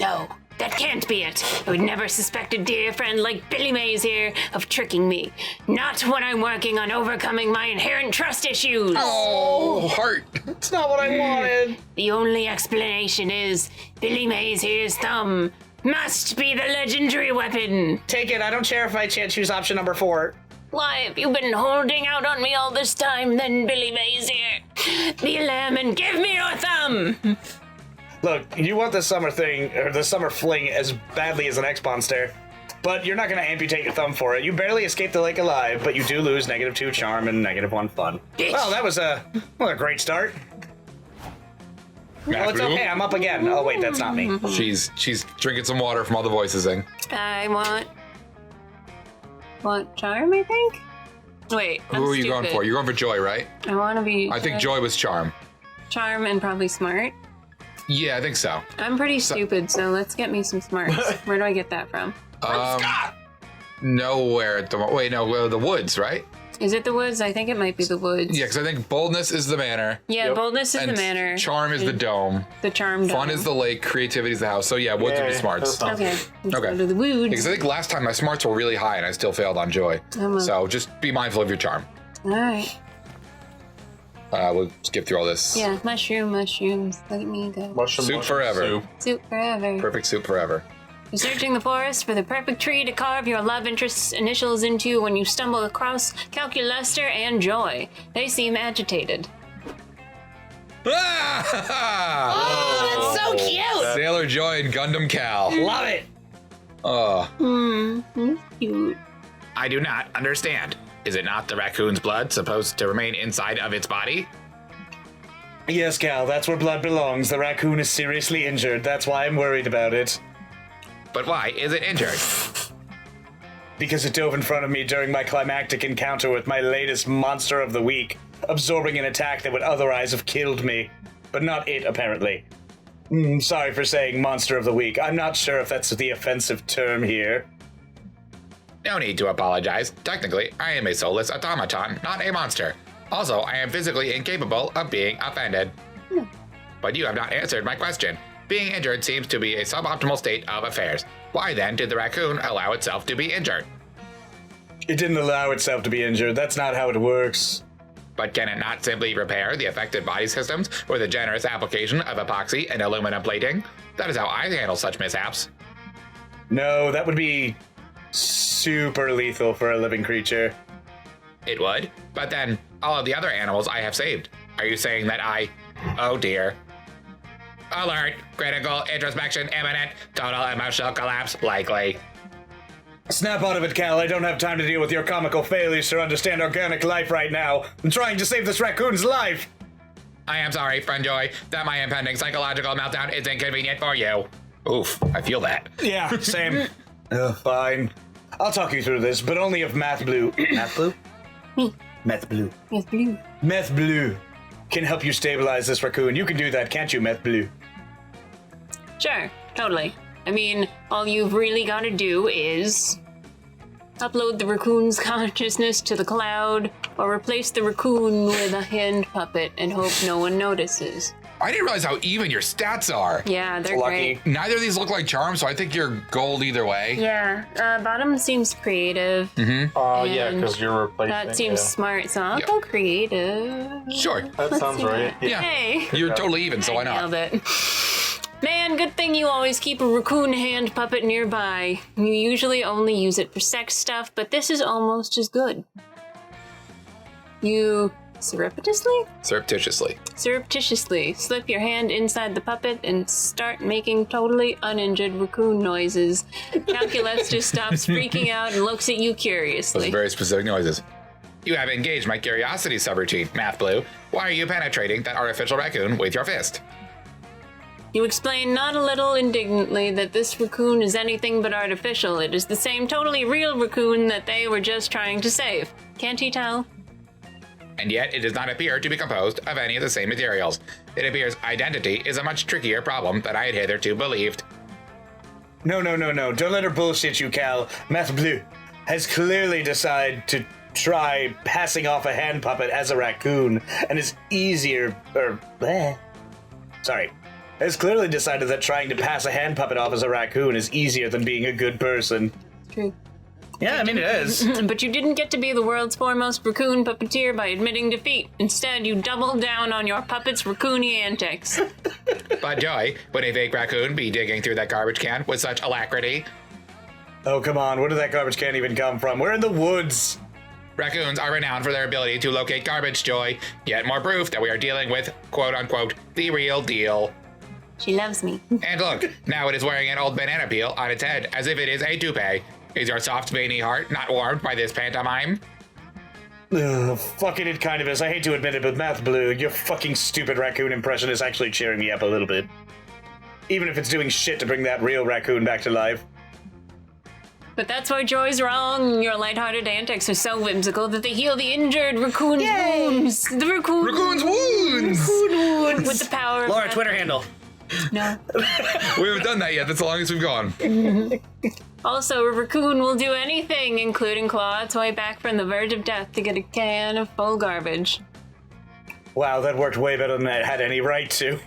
No, that can't be it. I would never suspect a dear friend like Billy Mays here of tricking me. Not when I'm working on overcoming my inherent trust issues. Oh, heart. It's not what I wanted. The only explanation is Billy Mays here's thumb must be the legendary weapon. Take it, I don't care if I can't choose option number 4. Why have you been holding out on me all this time then, Billy Mazier? Be a lamb and give me your thumb! Look, you want the summer thing, or the summer fling as badly as an X-Monster, but you're not going to amputate your thumb for it. You barely escaped the lake alive, but you do lose -2 charm and -1 fun. Bitch. Well, that was a great start. Well, it's okay, I'm up again. Oh, wait, that's not me. She's drinking some water from all the voices in. I want charm, I think? Wait, Who are you going for? You're going for Joy, right? I want to be... I think Joy was Charm. Charm and probably smart. Yeah, I think so. I'm pretty stupid, so let's get me some smarts. Where do I get that from? Nowhere at the moment. Wait, no, the woods, right? Is it the woods? I think it might be the woods. Yeah, because I think boldness is the manor. Yeah, boldness is and the manor. Charm is the dome. The charm dome. Fun is the lake. Creativity is the house. So yeah, woods would be smarts. Okay, let's Okay. go to the woods. Because I think last time my smarts were really high and I still failed on Joy. So just be mindful of your charm. All right. We'll skip through all this. Yeah, mushrooms. Let me go. Soup forever. Soup forever. Perfect soup forever. You're searching the forest for the perfect tree to carve your love interest's initials into when you stumble across Calculester and Joy. They seem agitated. Oh, that's so cute! Sailor Joy and Gundam Cal. Love it! Cute. I do not understand. Is it not the raccoon's blood supposed to remain inside of its body? Yes, Cal, that's where blood belongs. The raccoon is seriously injured. That's why I'm worried about it. But why is it injured? Because it dove in front of me during my climactic encounter with my latest monster of the week, absorbing an attack that would otherwise have killed me. But not it, apparently. Sorry for saying monster of the week. I'm not sure if that's the offensive term here. No need to apologize. Technically, I am a soulless automaton, not a monster. Also, I am physically incapable of being offended. But you have not answered my question. Being injured seems to be a suboptimal state of affairs. Why then did the raccoon allow itself to be injured? It didn't allow itself to be injured. That's not how it works. But can it not simply repair the affected body systems with a generous application of epoxy and aluminum plating? That is how I handle such mishaps. No, that would be super lethal for a living creature. It would, but then all of the other animals I have saved. Are you saying that oh dear. Alert! Critical introspection imminent. Total emotional collapse likely. Snap out of it, Cal. I don't have time to deal with your comical failures to understand organic life right now. I'm trying to save this raccoon's life. I am sorry, friend Joy, that my impending psychological meltdown is inconvenient for you. Oof, I feel that. Yeah, same. Fine. I'll talk you through this, but only if Math Blue... Math Blue? Me. Meth Blue. Meth Blue. Meth Blue can help you stabilize this raccoon. You can do that, can't you, Meth Blue? Sure, totally. I mean, all you've really got to do is upload the raccoon's consciousness to the cloud, or replace the raccoon with a hand puppet and hope no one notices. I didn't realize how even your stats are. Yeah, they're Lucky. great. Neither of these look like charms, so I think you're gold either way. Yeah, bottom seems creative. Oh, yeah, And because you're replacing. That seems smart, so I'll go creative. Sure. That sounds right. Yeah. Hey! You're totally even, so why not? Nailed it. Man, good thing you always keep a raccoon hand puppet nearby. You usually only use it for sex stuff, but this is almost as good. You surreptitiously slip your hand inside the puppet and start making totally uninjured raccoon noises. Calculester stops freaking out and looks at you Those curiously. are very specific noises. You have engaged my curiosity subroutine, Math Blue. Why are you penetrating that artificial raccoon with your fist? You explain not a little indignantly that this raccoon is anything but artificial. It is the same totally real raccoon that they were just trying to save. Can't you tell? And yet it does not appear to be composed of any of the same materials. It appears identity is a much trickier problem than I had hitherto believed. No. Don't let her bullshit you, Cal. Meth Blue has clearly decided to try passing off a hand puppet as a raccoon, and is has clearly decided that trying to pass a hand puppet off as a raccoon is easier than being a good person. True. Yeah, I mean, it is. But you didn't get to be the world's foremost raccoon puppeteer by admitting defeat. Instead, you doubled down on your puppet's raccoony antics. But Joy, would a fake raccoon be digging through that garbage can with such alacrity? Oh, come on. Where did that garbage can even come from? We're in the woods. Raccoons are renowned for their ability to locate garbage, Joy. Yet more proof that we are dealing with, quote-unquote, the real deal. She loves me. And look, now it is wearing an old banana peel on its head as if it is a toupee. Is your soft, veiny heart not warmed by this pantomime? Fucking it kind of is. I hate to admit it, but Math Blue, your fucking stupid raccoon impression is actually cheering me up a little bit. Even if it's doing shit to bring that real raccoon back to life. But that's why Joy's wrong. Your lighthearted antics are so whimsical that they heal the injured raccoon's wounds. The Raccoon's wounds! Raccoon wounds! with the power of Laura, Twitter handle. No. We haven't done that yet. That's the longest we've gone. Also, a raccoon will do anything, including claw its way back from the verge of death to get a can of full garbage. Wow, that worked way better than I had any right to.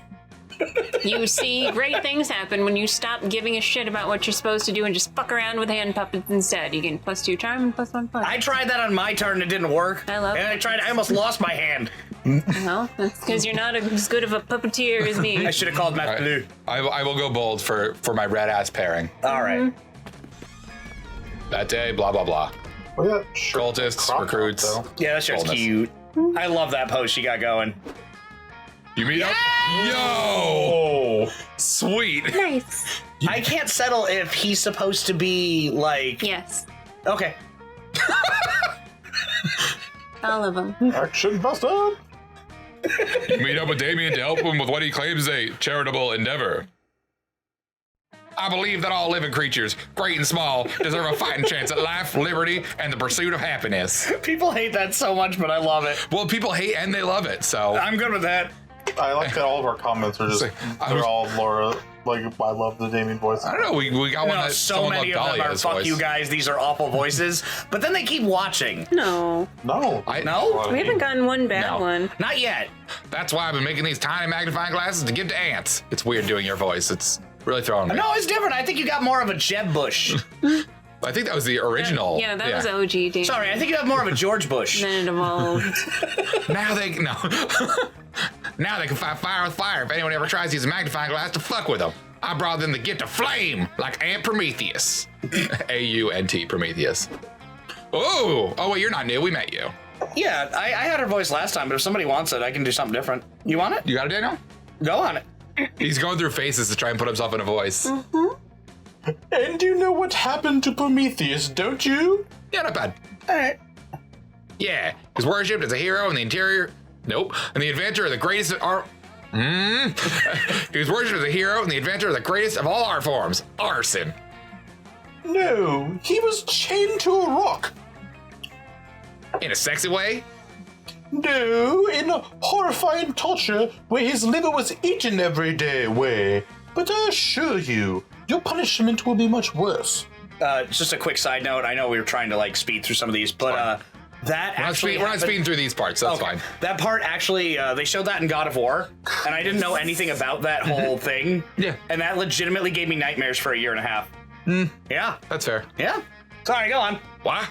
You see, great things happen when you stop giving a shit about what you're supposed to do and just fuck around with hand puppets instead. You gain +2 charm and +1 fun. I tried that on my turn, it didn't work. I love And it. I almost lost my hand. Well, that's because you're not as good of a puppeteer as me. I should have called Math Blue. I will go bold for my red ass pairing. Alright. That day, blah blah blah. Well, yeah, sure. Cultists, Crop recruits. top, though. Yeah, that shirt's Boldness. cute. I love that post she got going. You meet up? Yo! Oh, Sweet. Nice. I can't settle if he's supposed to be like... Yes, Okay. all of them. action busted. You meet up with Damien to help him with what he claims is a charitable endeavor. I believe that all living creatures, great and small, deserve a fighting chance at life, liberty, and the pursuit of happiness. People hate that so much, but I love it. Well, people hate and they love it, so... I'm good with that. I like that all of our comments are just, they're all Laura, like, I love the Damien voice. I don't know, we got one No, that so someone many of loved them are, Dahlia's fuck voice. you guys, these are awful voices. But then they keep watching. No. No. No? We haven't gotten one bad No. one. Not yet. That's why I've been making these tiny magnifying glasses to give to ants. It's weird doing your voice. It's really throwing me. No, it's different. I think you got more of a Jeb Bush. I think that was the original. Yeah, that was OG Dan. Sorry, I think you have more of a George Bush. Then it evolved. Now they no. Now they can fight fire with fire if anyone ever tries to use a magnifying glass to fuck with them. I brought them the gift of flame, like Aunt Prometheus. A-U-N-T, Prometheus. Oh, wait, you're not new. We met you. Yeah, I had her voice last time, but if somebody wants it, I can do something different. You want it? You got it, Daniel? Go on it. He's going through phases to try and put himself in a voice. And you know what happened to Prometheus, don't you? Yeah, not bad. All right. Yeah, he's worshipped as a hero in the interior. Nope. And the adventure of the greatest art. He was worshipped as a hero in the adventure of the greatest of all art forms, arson. No, he was chained to a rock. In a sexy way? No, in a horrifying torture where his liver was eaten every day way. But I assure you, your punishment will be much worse. Just a quick side note. I know we were trying to like speed through some of these, but that actually We're not happened- speeding through these parts, that's fine. That part actually, they showed that in God of War, and I didn't know anything about that whole thing. Yeah. And that legitimately gave me nightmares for a year and a half. Yeah. That's fair. Yeah. Sorry, go on. Why?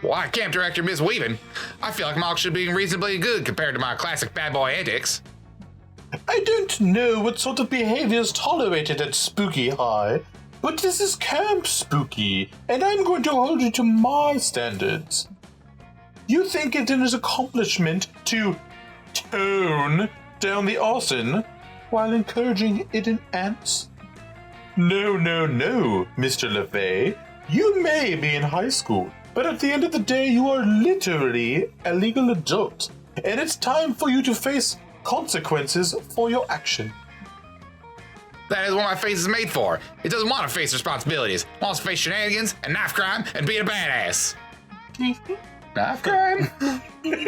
Why, Camp Director Miss Weaving? I feel like Malk should be reasonably good compared to my classic bad boy antics. I don't know what sort of behavior is tolerated at Spooky High, but this is Camp Spooky, and I'm going to hold you to my standards. You think it is an accomplishment to tone down the arson while encouraging it in ants? No, no, no, Mr. LeVay. You may be in high school, but at the end of the day, you are literally a legal adult, and it's time for you to face consequences for your action. That is what my face is made for. It doesn't want to face responsibilities. It wants to face shenanigans and knife crime and being a badass. Knife crime?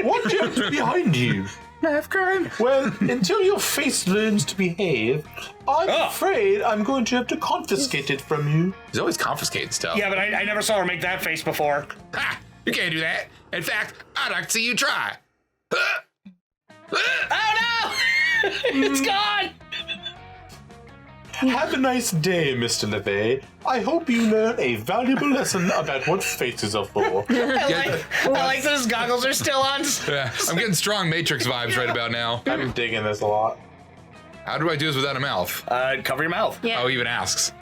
What jumped behind you? Knife crime? Well, until your face learns to behave, I'm afraid I'm going to have to confiscate it from you. He's always confiscating stuff. Yeah, but I never saw her make that face before. Ha! You can't do that. In fact, I'd like to see you try. Oh no! It's gone! Have a nice day, Mr. LeVay. I hope you learn a valuable lesson about what faces are for. I like that his goggles are still on. Yeah, I'm getting strong Matrix vibes right about now. I'm digging this a lot. How do I do this without a mouth? Cover your mouth. Yeah. Oh, he even asks.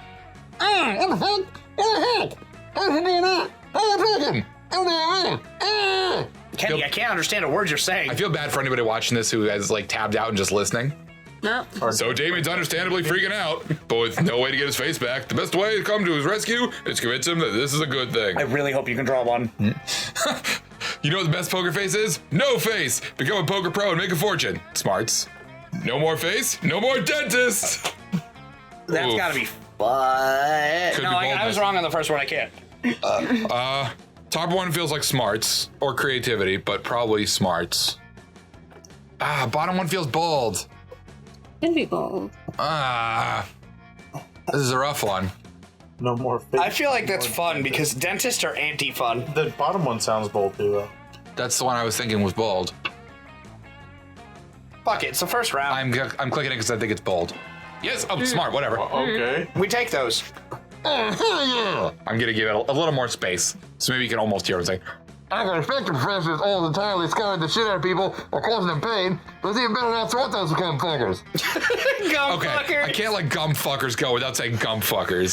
Kenny, I can't understand a word you're saying. I feel bad for anybody watching this who has like tabbed out and just listening. No. So Damien's understandably freaking out, but with no way to get his face back. The best way to come to his rescue is to convince him that this is a good thing. I really hope you can draw one. You know what the best poker face is? No face! Become a poker pro and make a fortune. Smarts. No more face, no more dentist! That's Oof. gotta be fun. Could No, be I boldness. was wrong on the first one. I can't. Top one feels like smarts or creativity, but probably smarts. Bottom one feels bold. Could be bold. This is a rough one. No more face. I feel like that's fun because dentists are anti-fun. The bottom one sounds bold too, though. That's the one I was thinking was bold. Fuck it, it's the first round. I'm clicking it because I think it's bold. Yes, oh, smart, whatever. Okay. We take those. I'm gonna give it a little more space, so maybe you can almost hear what I'm saying. I got infected professors all entirely scarring the shit out of people or causing them pain, but it's even better not to want those become fuckers. Gum Okay, fuckers. I can't let gum fuckers go without saying gum fuckers.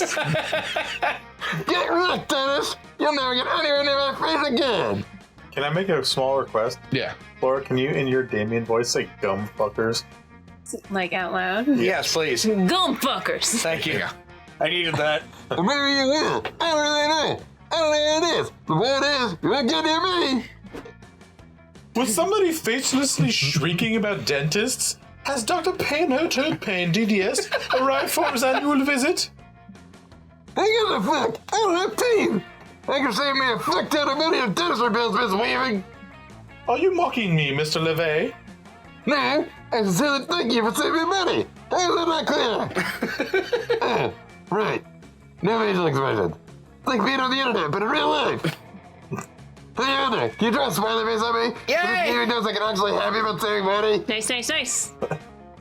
Get wrecked, Dennis! You'll never get anywhere near my face again! Can I make a small request? Yeah. Laura, can you, in your Damien voice, say gum fuckers? Like out loud. Yes, please. Gum fuckers. Thank you. Yeah. I needed that. Or maybe you will. I don't really know. I don't know what it is. The point is, you won't get near me. Was somebody facelessly shrieking about dentists? Has Dr. Payne Toad Payne, DDS, arrived for his annual visit? I get the fuck. I don't have pain. I can save me a fuck ton of money in dentistry bills, Miss Weaving. Are you mocking me, Mr. LeVay? No, I sincerely thank you for saving money. How is that not clear? Right. No facial expression. It's like being on the internet, but in real life. Hey, Anna, can you draw a smiley face at me? Yay! Even knows I can actually happy about saving money. Nice, nice, nice.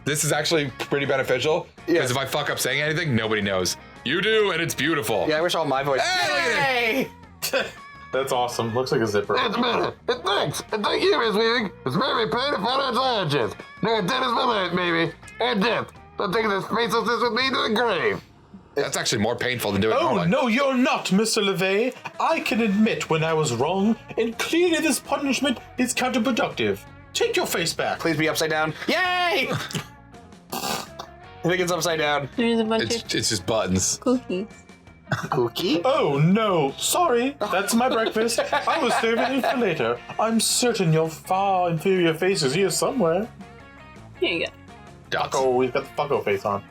This is actually pretty beneficial, because if I fuck up saying anything, nobody knows. You do, and it's beautiful. Yeah, I wish all my voice. Hey, Hey! That's awesome. Looks like a zipper. That's better. And thanks. And thank you, Miss Weaving. It's very pain to financial hardship. No, death is my life, maybe. And death. I'm taking this facelessness with me to the grave. That's actually more painful than doing it Oh, normally. no, you're not, Mr. LeVay. I can admit when I was wrong, and clearly this punishment is counterproductive. Take your face back. Please be upside down. Yay! I think it's upside down. There's a bunch of It's just buttons. cookies. Cookie? Oh, no. Sorry. That's my breakfast. I was saving it for later. I'm certain your far inferior face is here somewhere. Here you go. Dots. Oh, we've got the fucko face on.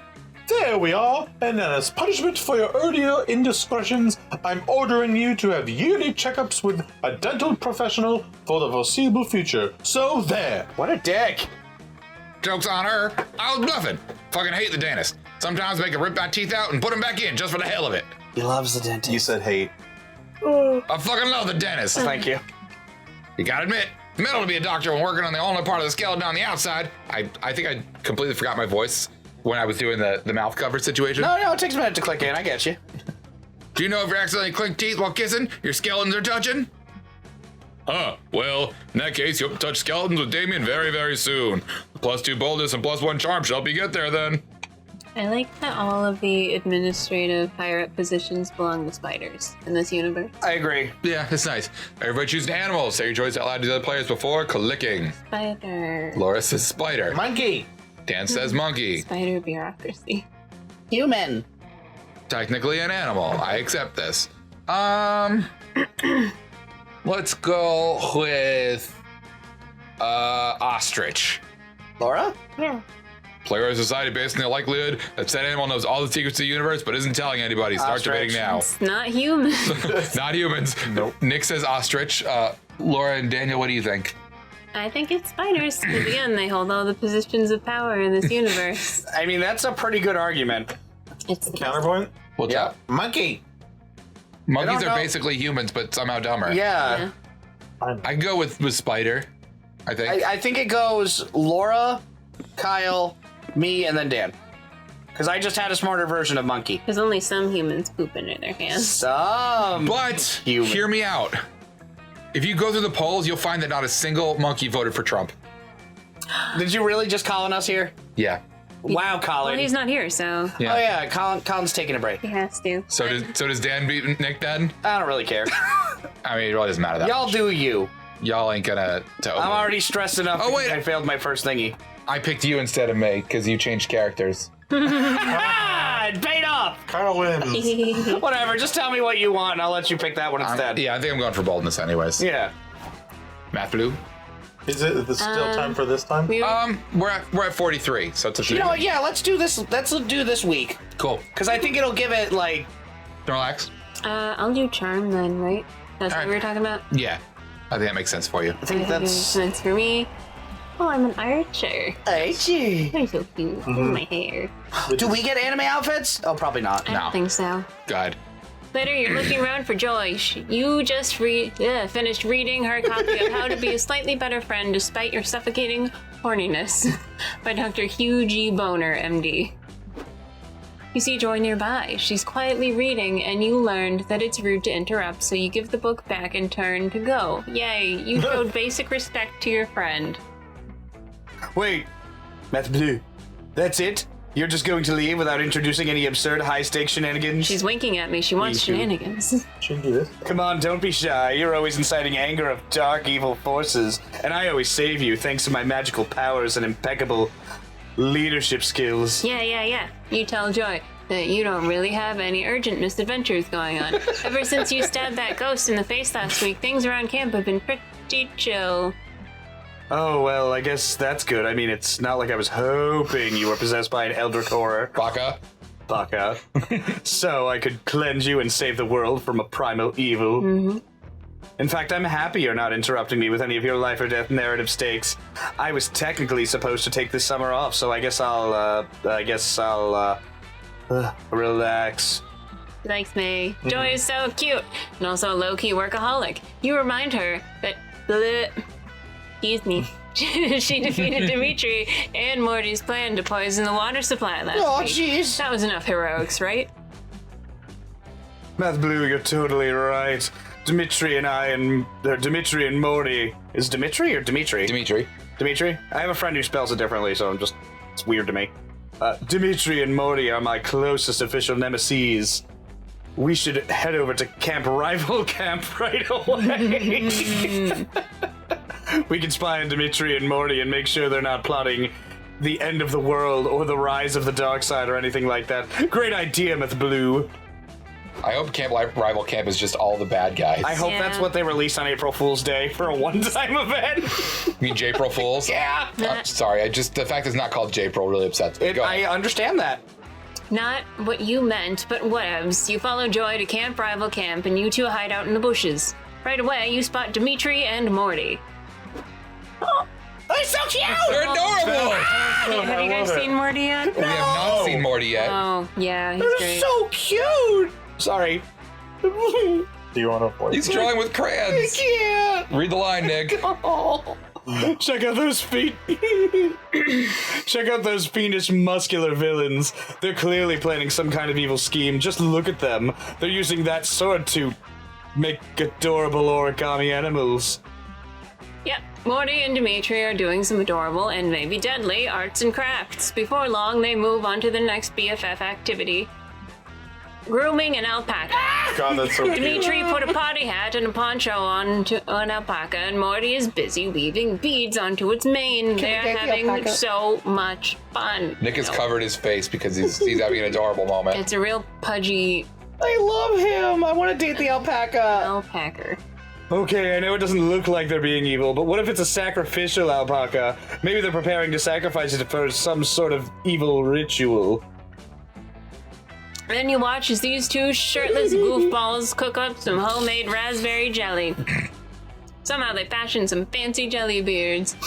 There we are, and as punishment for your earlier indiscretions, I'm ordering you to have yearly checkups with a dental professional for the foreseeable future. So there. What a dick. Joke's on her. I was bluffing. Fucking hate the dentist. Sometimes make her rip my teeth out and put them back in just for the hell of it. He loves the dentist. You said hate. I fucking love the dentist. Thank you. You gotta admit, mental to be a doctor when working on the only part of the skeleton on the outside. I think I completely forgot my voice when I was doing the mouth cover situation. No, it takes a minute to click in. I get you. Do you know if you accidentally clink teeth while kissing, your skeletons are touching? Well, in that case, you'll touch skeletons with Damien very, very soon. +2 boldness and +1 charm shall help you get there then. I like that all of the administrative higher-up positions belong to spiders in this universe. I agree. Yeah, it's nice. Everybody choose an animal. Say your choice out loud to the other players before clicking. Spider. Laura says spider. Monkey. Dan says monkey. Spider bureaucracy. Human. Technically an animal. I accept this. Let's go with ostrich. Laura? Yeah. Player of society based on the likelihood that said animal knows all the secrets of the universe but isn't telling anybody. Start Ostrich. debating now. It's not human. Not humans. Nope. Nick says ostrich. Laura and Daniel, what do you think? I think it's spiders, because again, they hold all the positions of power in this universe. I mean, that's a pretty good argument. It's the Counterpoint. What's Yeah. up? Monkey. Monkeys don't are know. basically humans but somehow dumber. Yeah. I go with spider, I think. I think it goes Laura, Kyle, me, and then Dan. Because I just had a smarter version of monkey. Because only some humans poop into their hands. Some. But Human. hear me out. If you go through the polls, you'll find that not a single monkey voted for Trump. Did you really just Colin us here? Yeah. Wow, Colin. Well, he's not here, so Yeah. Oh yeah, Colin's taking a break. he has to. So does Dan beat Nick then? I don't really care. I mean, it really doesn't matter that Y'all much. do you. Y'all ain't gonna... I'm already stressed enough Oh, wait. because I failed my first thingy. I picked you instead of me because you changed characters. Ah, it paid off! Kyle wins. Whatever, just tell me what you want and I'll let you pick that one instead. Yeah, I think I'm going for boldness anyways. Yeah. Math Blue? Is it still time for this time? We're at 43, so it's a You know what, yeah, let's do this week. Cool. Because I think it'll give it, like... Relax. I'll do charm then, right? That's All what right. we were talking about? Yeah. I think that makes sense for you. I think Makes that's... sense for me. Oh, I'm an archer. Hey, You're so cute. Look at my hair. do we get anime outfits? Oh, probably not. I No. don't think so. God. Later, you're looking around for Joy. You just finished reading her copy of How to Be a Slightly Better Friend Despite Your Suffocating Horniness by Dr. Hugh G. Boner, MD. You see Joy nearby. She's quietly reading, and you learned that it's rude to interrupt, so you give the book back and turn to go. Yay, you showed basic respect to your friend. Wait, Math Blue, that's it? You're just going to leave without introducing any absurd high-stakes shenanigans? She's winking at me. She wants too. shenanigans. Should do this. Come on, don't be shy. You're always inciting anger of dark, evil forces, and I always save you thanks to my magical powers and impeccable leadership skills. Yeah. You tell Joy that you don't really have any urgent misadventures going on. Ever since you stabbed that ghost in the face last week, things around camp have been pretty chill. Oh, well, I guess that's good. I mean, it's not like I was hoping you were possessed by an Eldritch horror. Baka. So I could cleanse you and save the world from a primal evil. Mm-hmm. In fact, I'm happy you're not interrupting me with any of your life or death narrative stakes. I was technically supposed to take this summer off, so I guess I'll relax. Likes me. Joy is so cute, and also a low-key workaholic. You remind her that... Excuse me. She defeated Dimitri and Morty's plan to poison the water supply last Oh, week. jeez. That was enough heroics, right? Math Blue, you're totally right. Dimitri and Morty. Is Dimitri or Dimitri? Dimitri? I have a friend who spells it differently, so it's weird to me. Dimitri and Morty are my closest official nemesis. We should head over to Rival Camp right away. We can spy on Dimitri and Morty and make sure they're not plotting the end of the world or the rise of the dark side or anything like that. Great idea, Math Blue. I hope Rival Camp is just all the bad guys. I hope that's what they release on April Fool's Day for a one-time event. You mean J-Pro Fools? Yeah. Sorry, the fact it's not called J-Pro really upsets me. Go I ahead. understand that. Not what you meant, but whatevs. You follow Joy to Rival Camp, and you two hide out in the bushes. Right away, you spot Dimitri and Morty. Oh, it's so cute! They're adorable! Have you guys seen Morty yet? We have not seen Morty yet. Oh, yeah, he's They're great. so cute! Sorry. Do you want to avoid He's drawing with crayons. Yeah. Read the line, Nick. Oh. Check out those feet. Check out those fiendish muscular villains. They're clearly planning some kind of evil scheme. Just look at them. They're using that sword to make adorable origami animals. Yep, Morty and Dimitri are doing some adorable and maybe deadly arts and crafts. Before long, they move on to the next BFF activity. Grooming an alpaca. God, that's so cute. Dimitri put a potty hat and a poncho onto an alpaca, and Morty is busy weaving beads onto its mane. They're having so much fun. Nick has covered his face because he's having an adorable moment. It's a real pudgy I love him. I want to date the alpaca. alpaca. Okay, I know it doesn't look like they're being evil, but what if it's a sacrificial alpaca? Maybe they're preparing to sacrifice it for some sort of evil ritual. Then you watch as these two shirtless goofballs cook up some homemade raspberry jelly. Somehow they fashion some fancy jelly beards.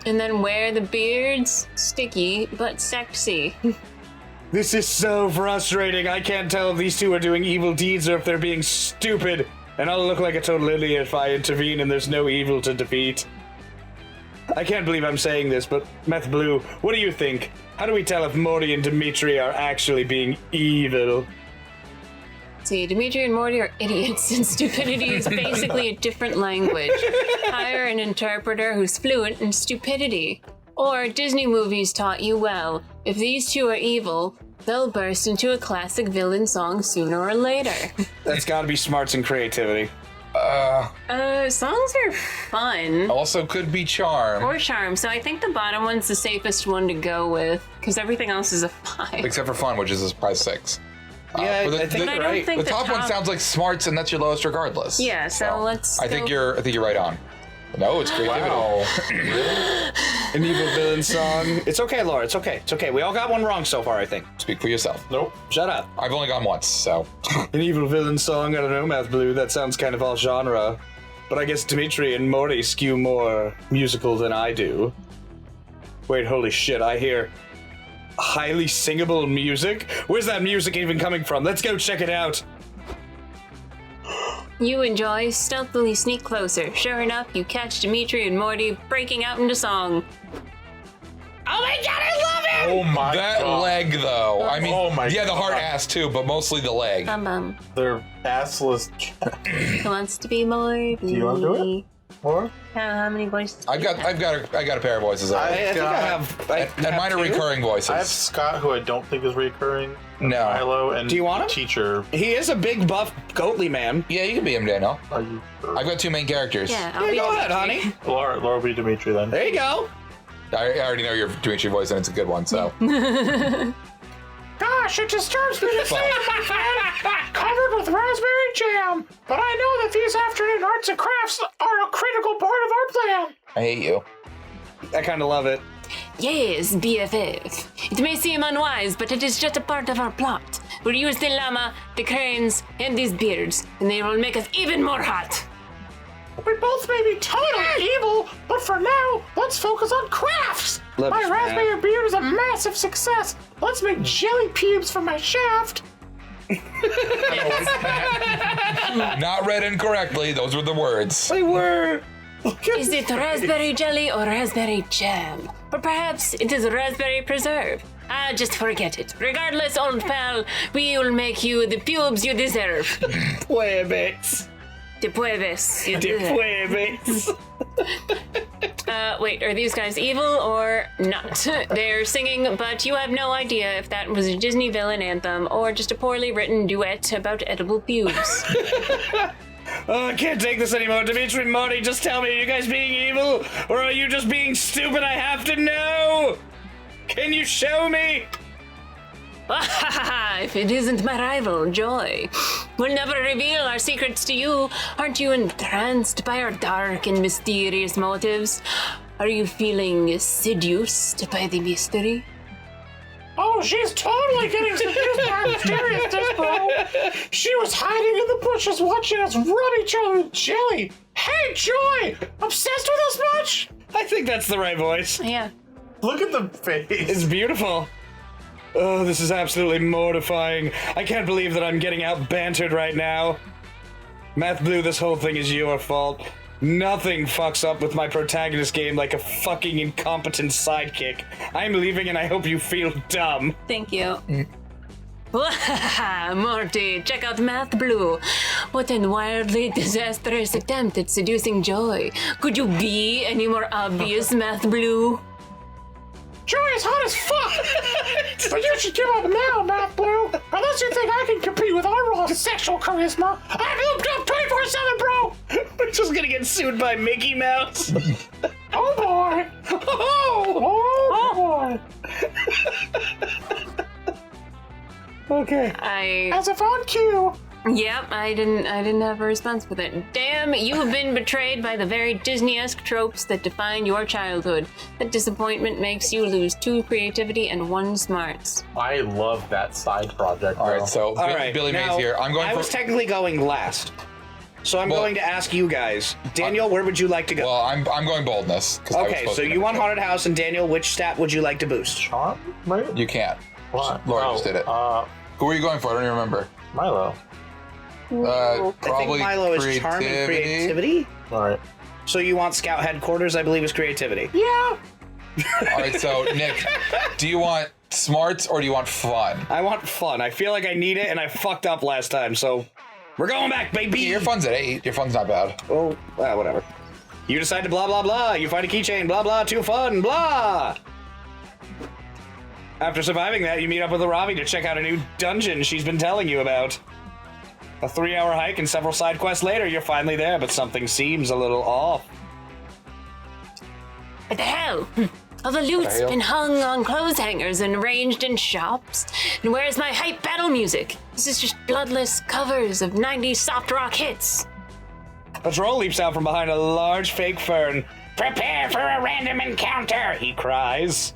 And then wear the beards sticky but sexy. This is so frustrating. I can't tell if these two are doing evil deeds or if they're being stupid. And I'll look like a total idiot if I intervene and there's no evil to defeat. I can't believe I'm saying this, but Meth Blue, what do you think? How do we tell if Morty and Dimitri are actually being evil? See, Dimitri and Morty are idiots, and stupidity is basically a different language. Hire an interpreter who's fluent in stupidity. Or Disney movies taught you well. If these two are evil, they'll burst into a classic villain song sooner or later. That's gotta be smarts and creativity. Songs are fun. Also could be charm. Or charm. So I think the bottom one's the safest one to go with, because everything else is a 5. Except for fun, which is a prize 6. Yeah, but I think But I you're don't right. think The top one sounds like smarts, and that's your lowest regardless. Yeah, so let's I think you're right on. No, it's creativity. Wow. An evil villain song. It's okay, Laura. It's okay. It's okay. We all got one wrong so far, I think. Speak for yourself. Nope. Shut up. I've only gone once, so. An evil villain song. I don't know, Math Blue. That sounds kind of all genre. But I guess Dimitri and Morty skew more musical than I do. Wait, holy shit! I hear highly singable music. Where's that music even coming from? Let's go check it out. You enjoy, stealthily sneak closer. Sure enough, you catch Dimitri and Morty breaking out into song. Oh my god, I love it! Oh my That god. leg, though. I mean, Oh my yeah, the heart God. ass too, but mostly the leg. Bum. They're assless. Who wants to be Morty? Do you want to do it? Or? How many voices? I got a pair of voices. I think I have. And mine are recurring voices. I have Scott, who I don't think is recurring. No. Milo, and Do you want him? Teacher. He is a big buff goatly man. Yeah, you can be him, Daniel. Are you? I've got 2 main characters. Yeah, I'll Yeah, be go ahead, Dimitri. honey. Laura be Dimitri then. There you go. I already know your Dimitri voice, and it's a good one, so. Gosh, it disturbs me to see my friend covered with raspberry jam. But I know that these afternoon arts and crafts are a critical part of our plan. I hate you. I kind of love it. Yes, BFF. It may seem unwise, but it is just a part of our plot. We'll use the llama, the cranes, and these beards, and they will make us even more hot. We both may be totally evil, but for now, let's focus on crafts. Love My this, raspberry man. beard is a massive success. Let's make jelly pubes for my shaft. Not read incorrectly. Those were the words. They were. Is it raspberry jelly or raspberry jam? Or perhaps it is raspberry preserve? Ah, just forget it. Regardless, old pal, we will make you the pubes you deserve. Puebes. De puebes. You De deserve. puebes. Wait, are these guys evil or not? They're singing, but you have no idea if that was a Disney villain anthem or just a poorly written duet about edible pubes. Oh, I can't take this anymore. Dimitri and Marty, just tell me, are you guys being evil? Or are you just being stupid? I have to know! Can you show me? If it isn't my rival, Joy. We'll never reveal our secrets to you. Aren't you entranced by our dark and mysterious motives? Are you feeling seduced by the mystery? Oh, she's totally getting seduced by our mysteriousness, bro. She was hiding in the bushes watching us rub each other with jelly. Hey, Joy! Obsessed with us much? I think that's the right voice. Yeah. Look at the face. It's beautiful. Oh, this is absolutely mortifying. I can't believe that I'm getting out bantered right now. Math Blue, this whole thing is your fault. Nothing fucks up with my protagonist game like a fucking incompetent sidekick. I'm leaving and I hope you feel dumb. Thank you. Morty, check out Math Blue. What a wildly disastrous attempt at seducing Joy. Could you be any more obvious, Math Blue? Joy is hot as fuck! But you should give up now, Math Blue. Unless you think I can compete with our raw sexual charisma. I'm looped up 24/7, bro! We're just gonna get sued by Mickey Mouse. Oh boy! Oh boy! Okay. As if on cue. Yep, I didn't have a response with it. Damn, you have been betrayed by the very Disney-esque tropes that define your childhood. That disappointment makes you lose 2 creativity and 1 smarts. I love that side project. All right, so All right, Billy now, Mays here. I'm going I for. was technically going last. So I'm Well- going to ask you guys. Daniel, where would you like to go? Well, I'm going boldness. 'Cause I was Okay, supposed so to you go. want Haunted House, and Daniel, which stat would you like to boost? Charm, right? You can't. What? Laura just did it. Who were you going for? I don't even remember. Milo. I Probably think Milo is charm and creativity. All right. So you want Scout Headquarters, I believe, is creativity. Yeah. All right, so Nick, do you want smarts or do you want fun? I want fun. I feel like I need it, and I fucked up last time, so we're going back, baby. Your fun's at 8. Your fun's not bad. Oh, whatever. You decide to blah, blah, blah. You find a keychain, blah, blah, too fun, blah. After surviving that, you meet up with Aaravi to check out a new dungeon she's been telling you about. A 3-hour hike and several side quests later, you're finally there, but something seems a little off. What the hell? All the loot's been hung on clothes hangers and arranged in shops. And where's my hype battle music? This is just bloodless covers of 90s soft rock hits. A troll leaps out from behind a large fake fern. Prepare for a random encounter, he cries.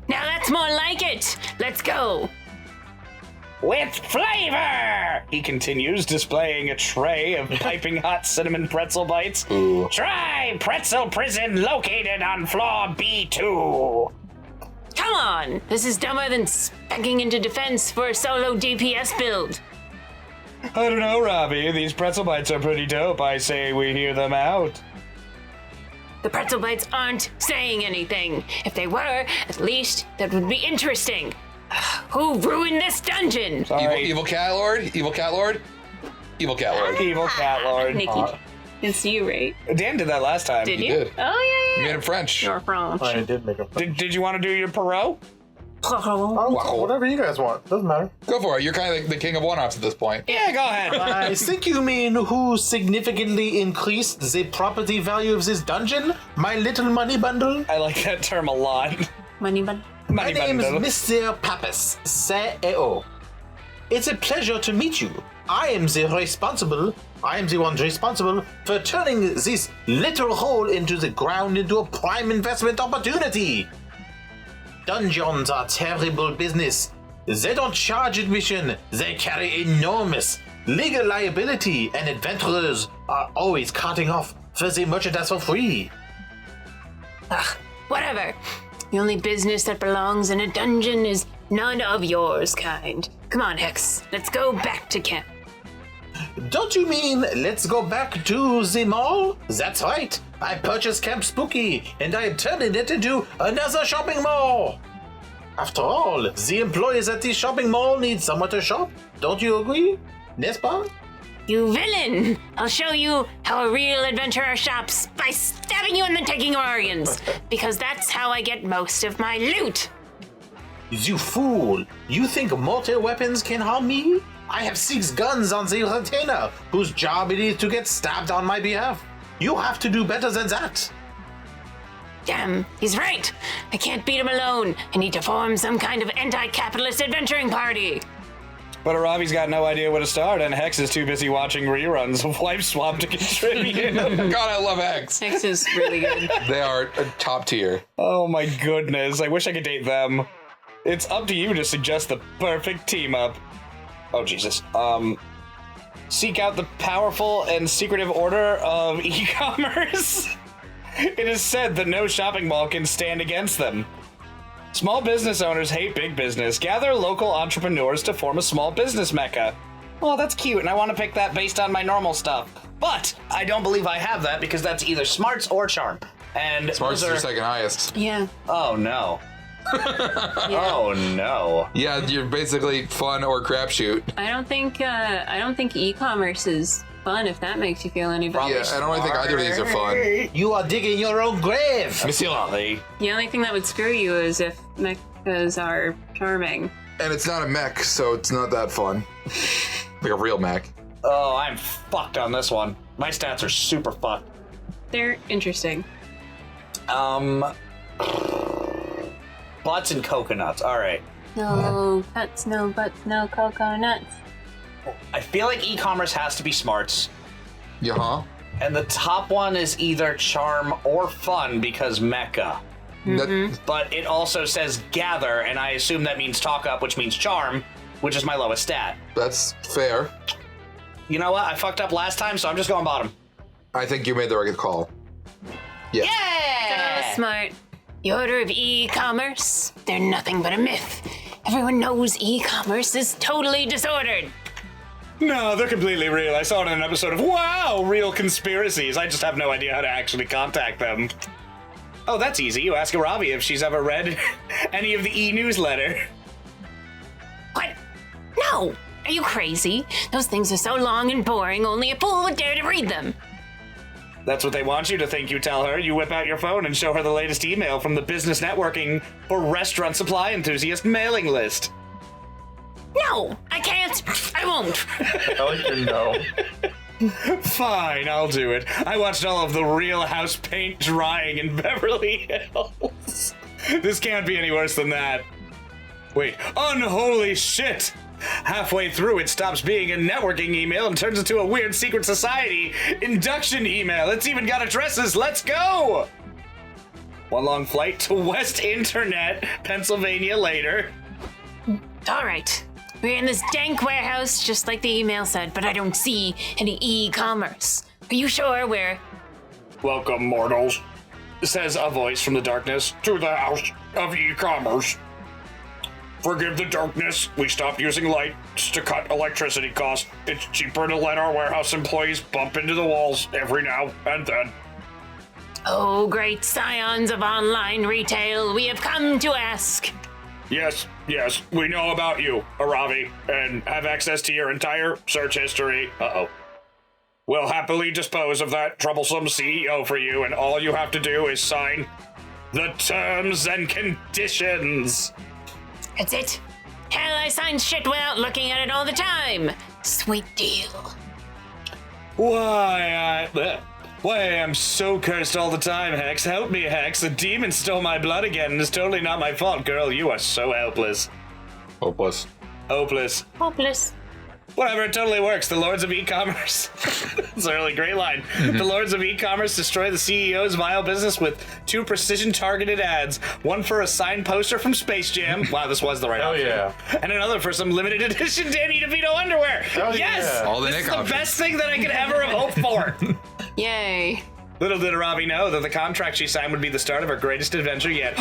Now that's more like it. Let's go. With flavor, he continues, displaying a tray of piping hot cinnamon pretzel bites. Ooh. Try pretzel prison located on floor B2. Come on. This is dumber than specking into defense for a solo DPS build. I don't know, Robbie. These pretzel bites are pretty dope. I say we hear them out. The pretzel bites aren't saying anything. If they were, at least that would be interesting. Who ruined this dungeon? Sorry. Evil cat lord. Evil cat lord. Evil cat lord. Evil cat lord. Nikki, it's you, right? Dan did that last time. Did You you? did. Oh, You yeah, made him French. You're French. I did make a. Did you want to do your Perot? Oh, whatever you guys want. Doesn't matter. Go for it. You're kind of the king of one-offs at this point. Yeah, go ahead. I think you mean who significantly increased the property value of this dungeon? My little money bundle? I like that term a lot. Money bun. My Money name is bundle. Mr. Pappas, CEO. It's a pleasure to meet you. I am the one responsible for turning this little hole into the ground into a prime investment opportunity. Dungeons are terrible business. They don't charge admission. They carry enormous legal liability, and adventurers are always carting off for the merchandise for free. Whatever. The only business that belongs in a dungeon is none of yours kind. Come on, Hex. Let's go back to camp. Don't you mean let's go back to the mall? That's right. I purchased Camp Spooky and I am turning it into another shopping mall. After all, the employees at the shopping mall need somewhere to shop. Don't you agree? N'est-ce pas? You villain! I'll show you how a real adventurer shops by stabbing you and then taking your organs. Because that's how I get most of my loot. You fool! You think mortar weapons can harm me? I have 6 guns on the retainer, whose job it is to get stabbed on my behalf. You have to do better than that. Damn, he's right. I can't beat him alone. I need to form some kind of anti-capitalist adventuring party. But Aaravi's got no idea where to start, and Hex is too busy watching reruns of Wipe Swap to contribute. God, I love X. X is really good. They are top tier. Oh my goodness, I wish I could date them. It's up to you to suggest the perfect team up. Oh Jesus. Seek out the powerful and secretive order of e-commerce. It is said that no shopping mall can stand against them. Small business owners hate big business. Gather local entrepreneurs to form a small business mecca. Well, that's cute, and I want to pick that based on my normal stuff. But I don't believe I have that because that's either smarts or charm. And Smarts is those your are... second highest. Yeah. Oh no. Oh no. Yeah, you're basically fun or crapshoot. I don't think e-commerce is fun, if that makes you feel any better. Yeah, I don't really think either of these are fun. You are digging your own grave. Monsieur Lally. The only thing that would screw you is if mechas are charming. And it's not a mech, so it's not that fun. Like a real mech. Oh, I'm fucked on this one. My stats are super fucked. They're interesting. Butts and coconuts. All right. No cuts, no butts, no coconuts. I feel like e-commerce has to be smarts. Yeah, huh? And the top one is either charm or fun because mecha. That, But it also says gather, and I assume that means talk up, which means charm, which is my lowest stat. that's fair. You know what? I fucked up last time, so I'm just going bottom. I think you made the right call. Yeah. Yeah! Smart. The order of e-commerce? They're nothing but a myth. Everyone knows e-commerce is totally disordered. No, they're completely real. I saw it in an episode of Wow, Real Conspiracies. I just have no idea how to actually contact them. Oh, that's easy. You ask Aaravi if she's ever read any of the e-newsletter. What? No! Are you crazy? Those things are so long and boring, only a fool would dare to read them. That's what they want you to think, you tell her. You whip out your phone and show her the latest email from the Business Networking for Restaurant Supply Enthusiast mailing list. No, I can't. I won't. I like your no. Fine, I'll do it. I watched all of the Real House paint drying in Beverly Hills. This can't be any worse than that. Wait, unholy shit! Halfway through, it stops being a networking email and turns into a weird secret society induction email. It's even got addresses. Let's go! One long flight to West Internet, Pennsylvania later. All right. We're in this dank warehouse, just like the email said, but I don't see any e-commerce. Are you sure we're... Welcome, mortals, says a voice from the darkness, to the house of e-commerce. Forgive the darkness. We stopped using lights to cut electricity costs. It's cheaper to let our warehouse employees bump into the walls every now and then. Oh, great scions of online retail, we have come to ask. Yes, we know about you, Aaravi, and have access to your entire search history. Uh-oh. We'll happily dispose of that troublesome CEO for you, and all you have to do is sign the terms and conditions. That's it. Hell, I sign shit without looking at it all the time. Sweet deal. Why, I'm so cursed all the time, Hex. Help me, Hex. The demon stole my blood again, and it's totally not my fault. Girl, you are so helpless. Hopeless. Hopeless. Hopeless. Whatever, it totally works. The Lords of E-Commerce. It's a really great line. The Lords of E-Commerce destroy the CEO's vile business with 2 precision-targeted ads. One for a signed poster from Space Jam. Wow, this was the right option. Yeah. And another for some limited edition Danny DeVito underwear. Oh, yes! yeah. All the this Nick is the options. best thing that I could ever have hoped for. Yay. Little did Aaravi know that the contract she signed would be the start of her greatest adventure yet.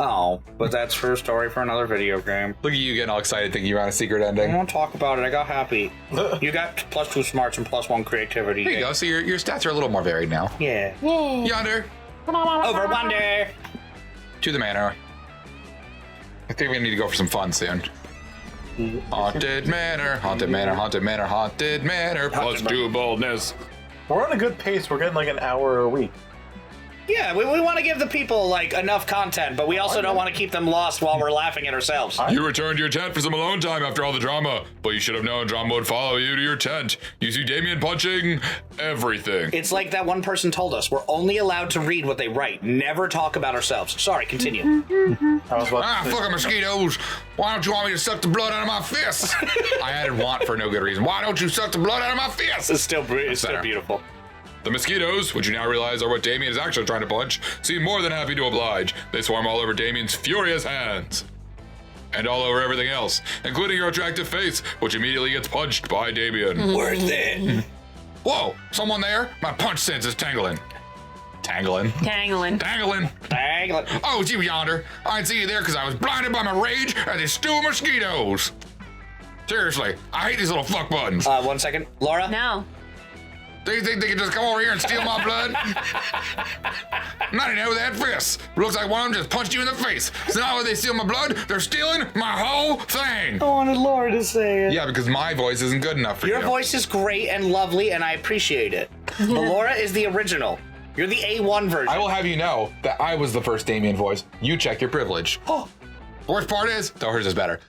Oh, but that's her story for another video game. Look at you getting all excited thinking you're on a secret I ending. won't talk about it. I got happy. You got +2 smarts and +1 creativity. There you go. So your stats are a little more varied now. Yeah. Yonder. Over wonder. To the manor. I think we need to go for some fun soon. Haunted manor, haunted manor, haunted manor, haunted manor. +2 boldness. We're on a good pace. We're getting like an hour a week. Yeah, we want to give the people, like, enough content, but we also don't want to keep them lost while we're laughing at ourselves. You returned to your tent for some alone time after all the drama, but you should have known drama would follow you to your tent. You see Damien punching everything. It's like that one person told us, we're only allowed to read what they write, never talk about ourselves. Sorry, continue. I was about to say, Fucking mosquitoes. Why don't you want me to suck the blood out of my fist? I added want for no good reason. Why don't you suck the blood out of my fist? It's still better. beautiful. The mosquitoes, which you now realize are what Damien is actually trying to punch, seem more than happy to oblige. They swarm all over Damien's furious hands. And all over everything else, including your attractive face, which immediately gets punched by Damien. Worth it. Whoa, someone there? My punch sense is tangling. Tangling. Tangling. Tangling. Dang. Oh, it's you yonder. I didn't see you there because I was blinded by my rage at these stupid mosquitoes. Seriously, I hate these little fuck buttons. 1 second. Laura? No. They think they can just come over here and steal my blood? Not even with that fist. Looks like one of them just punched you in the face. So not only they steal my blood, they're stealing my whole thing. I wanted Laura to say it. Yeah, because my voice isn't good enough for you. Your voice is great and lovely, and I appreciate it. But Laura is the original. You're the A1 version. I will have you know that I was the first Damien voice. You check your privilege. The worst part is, though hers is better,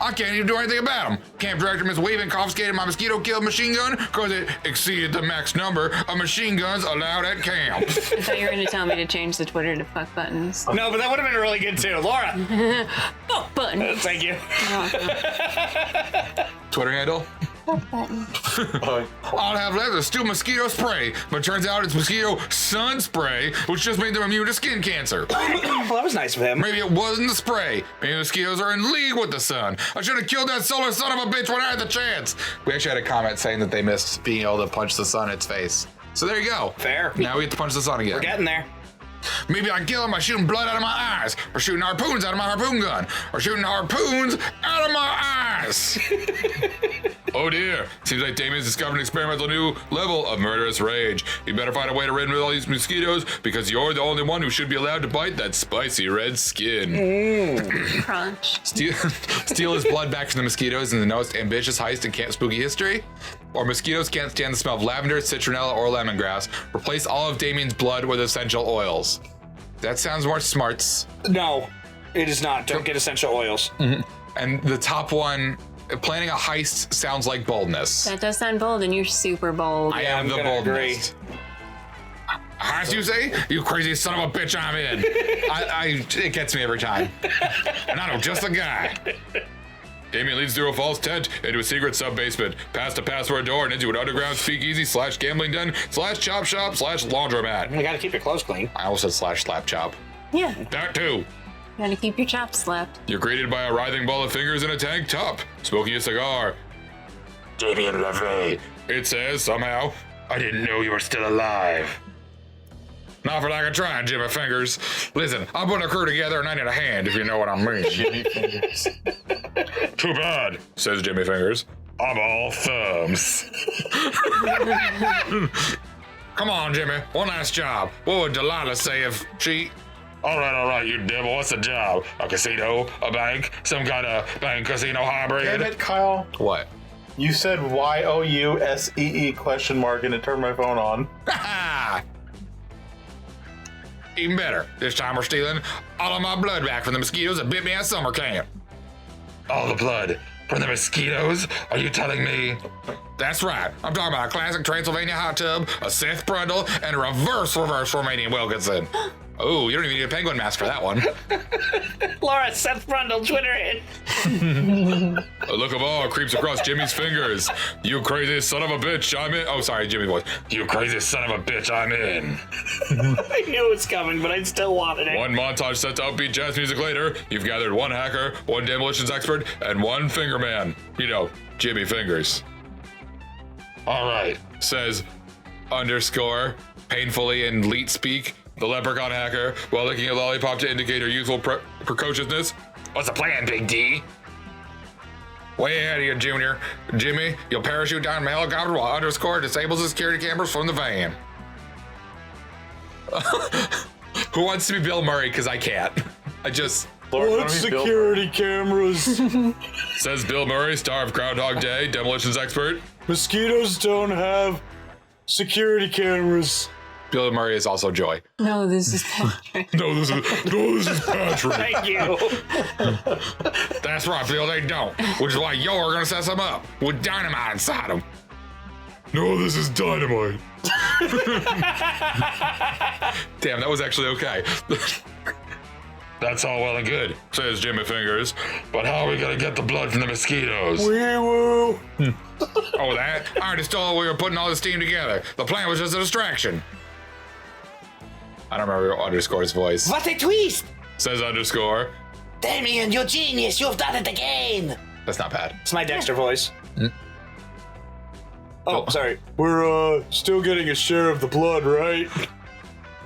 I can't even do anything about them. Camp director Miss Weaving confiscated my mosquito-killed machine gun because it exceeded the max number of machine guns allowed at camp. I thought you were going to tell me to change the Twitter to fuck buttons. No, but that would have been really good too. Laura! Fuck button. Thank you. Twitter handle? I'll have left is still mosquito spray, but it turns out it's mosquito sun spray, which just made them immune to skin cancer. Well, that was nice of him. Maybe it wasn't the spray. Maybe mosquitoes are in league with the sun. I should have killed that solar son of a bitch when I had the chance. We actually had a comment saying that they missed being able to punch the sun in its face. So there you go. Fair. Now we get to punch the sun again. We're getting there. Maybe I can kill him by shooting blood out of my eyes, or shooting harpoons out of my harpoon gun, or shooting harpoons out of my eyes. Oh dear, seems like Damien's discovered an experimental new level of murderous rage. You better find a way to rid him of all these mosquitoes, because you're the only one who should be allowed to bite that spicy red skin. Crunch. Steal his blood back from the mosquitoes in the most ambitious heist in Camp Spooky history. Or mosquitoes can't stand the smell of lavender, citronella, or lemongrass. Replace all of Damien's blood with essential oils. That sounds more smarts. No, it is not. Don't get essential oils. And the top one, planning a heist sounds like boldness. That does sound bold, and you're super bold. I am the boldness. Heist, you say? You crazy son of a bitch, I'm in. It gets me every time. And I know just the guy. Damien leads through a false tent into a secret sub-basement, past a password door and into an underground speakeasy / gambling den / chop shop / laundromat. You gotta keep your clothes clean. I also said / slap chop. Yeah, That too. gotta keep your chops slapped. You're greeted by a writhing ball of fingers in a tank top, smoking a cigar. Damien Levy. It says, somehow, I didn't know you were still alive. not for lack of trying, Jimmy Fingers. Listen, I'm putting a crew together and I need a hand, if you know what I mean. Jimmy Fingers. Too bad, says Jimmy Fingers. I'm all thumbs. Come on, Jimmy. One last job. What would Dahlia say if she... All right, you devil. What's the job? A casino? A bank? Some kind of bank casino hybrid? Damn it, Kyle. What? You said YOUSEE ? And it turned my phone on. Ha! Even better. This time we're stealing all of my blood back from the mosquitoes that bit me at summer camp. All the blood from the mosquitoes? Are you telling me? That's right. I'm talking about a classic Transylvania hot tub, a Seth Brundle, and a reverse Romanian Wilkinson. Oh, you don't even need a penguin mask for that one. Laura, Seth Brundle, Twitter it. A look of awe creeps across Jimmy's fingers. You crazy son of a bitch, I'm in. Oh, sorry, Jimmy voice. You crazy son of a bitch, I'm in. I knew it was coming, but I still wanted it. One montage set to upbeat jazz music later, you've gathered one hacker, one demolitions expert, and one finger man. You know, Jimmy Fingers. All right. Says underscore painfully in leet speak, the leprechaun hacker, while licking a lollipop to indicate her youthful precociousness. What's the plan, Big D? Way ahead of you, Junior. Jimmy, you'll parachute down from the helicopter while underscore disables the security cameras from the van. Who wants to be Bill Murray? Because I can't. I just... What security cameras? Says Bill Murray, star of Groundhog Day, demolitions expert. Mosquitoes don't have security cameras. Bill Murray is also Joy. No, this is Patrick. No, this is Patrick. Thank you. That's right, Bill, they don't. Which is why you're gonna set some up with dynamite inside them. No, this is dynamite. Damn, that was actually okay. That's all well and good, Says Jimmy Fingers. but how are we gonna get the blood from the mosquitoes? Wee-woo. Oh, that? I already stole we were putting all this team together. The plan was just a distraction. I don't remember underscore's voice. What a twist! Says underscore. Damien, you genius, you've done it again! That's not bad. It's my Dexter voice. Oh, sorry. We're, still getting a share of the blood, right?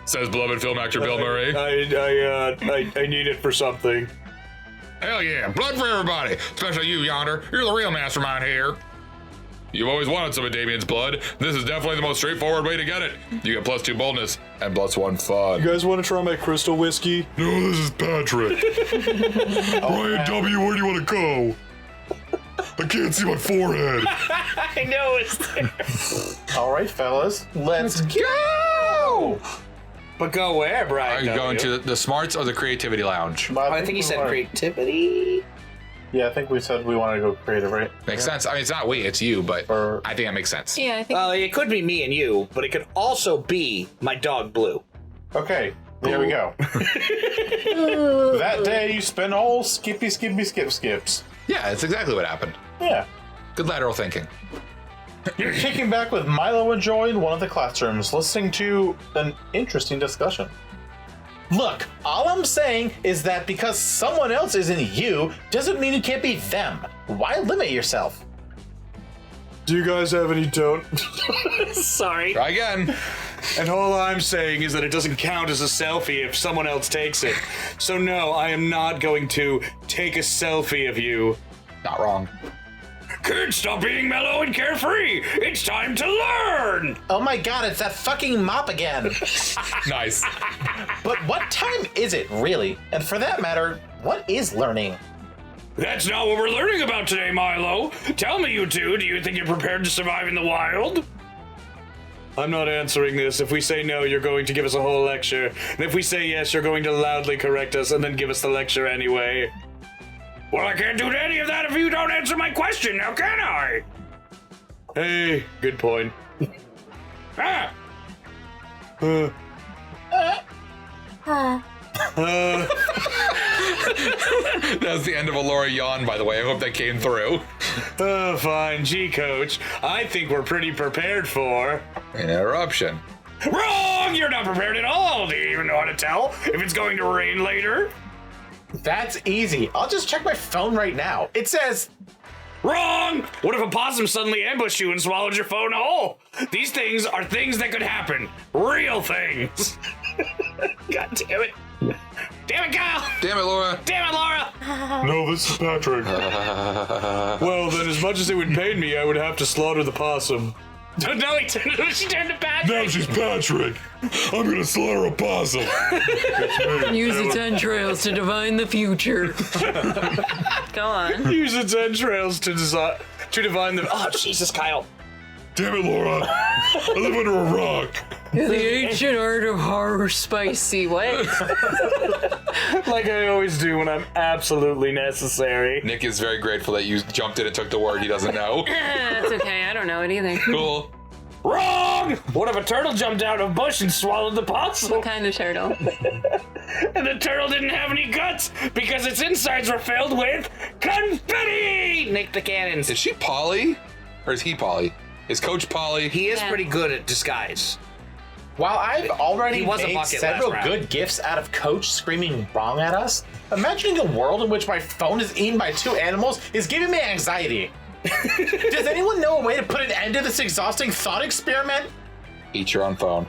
Says beloved film actor Bill Murray. I need it for something. Hell yeah, blood for everybody, especially you, Yonder. You're the real mastermind here. You've always wanted some of Damien's blood. This is definitely the most straightforward way to get it. You get +2 boldness and +1 fun. You guys want to try my crystal whiskey? No, this is Patrick. Brian W., where do you want to go? I can't see my forehead. I know it's there. All right, fellas, let's go. But go where, Brian? Are you going to the smarts or the creativity lounge? I think he said creativity. Yeah, I think we said we wanted to go creative, right? Makes sense. I mean, it's not we, it's you, but Or- I think that makes sense. Yeah, I think. Well, it could be me and you, but it could also be my dog Blue. Okay, there we go. That day you spent all skips. Yeah, that's exactly what happened. Yeah. Good lateral thinking. You're kicking back with Milo and Joy in one of the classrooms, listening to an interesting discussion. Look, all I'm saying is that because someone else isn't you, doesn't mean you can't be them. Why limit yourself? Do you guys have any don't? Sorry. Try again. And all I'm saying is that it doesn't count as a selfie if someone else takes it. So no, I am not going to take a selfie of you. Not wrong. Kids, stop being mellow and carefree. It's time to learn. Oh my god, it's that fucking mop again. Nice. But what time is it, really? And for that matter, what is learning? That's not what we're learning about today, Milo. Tell me, you two, do you think you're prepared to survive in the wild? I'm not answering this. If we say no, you're going to give us a whole lecture. And if we say yes, you're going to loudly correct us and then give us the lecture anyway. Well, I can't do any of that if you don't answer my question, now can I? Hey, good point. Ah! That was the end of a Laura yawn, by the way. I hope that came through. Fine. Gee, Coach, I think we're pretty prepared for... An interruption. Wrong! You're not prepared at all! Do you even know how to tell if it's going to rain later? That's easy. I'll just check my phone right now. It says... Wrong! What if a possum suddenly ambushed you and swallowed your phone whole? These things are things that could happen. Real things. God damn it. Damn it, Kyle! Damn it, Laura. Damn it, Laura! No, this is Patrick. Well, then as much as it would pain me, I would have to slaughter the possum. No, she turned to Patrick! Now she's Patrick. I'm gonna slaughter a possum. Use its entrails to divine the future. Go on. Use its entrails to divine the... Oh, Jesus, Kyle. Damn it, Laura. I live under a rock. The ancient art of horror spicy. What? Like I always do when I'm absolutely necessary. Nick is very grateful that you jumped in and took the word he doesn't know. That's okay. I don't know it either. Cool. Wrong! What if a turtle jumped out of a bush and swallowed the possum? What kind of turtle? And the turtle didn't have any guts because its insides were filled with confetti! Nick the Cannons. Is she Polly? Or is he Polly? Is Coach Polly? He is pretty good at disguise. While I've already He was a made bucket several last round. good gifts out of Coach screaming wrong at us, imagining a world in which my phone is eaten by two animals is giving me anxiety. Does anyone know a way to put an end to this exhausting thought experiment? Eat your own phone.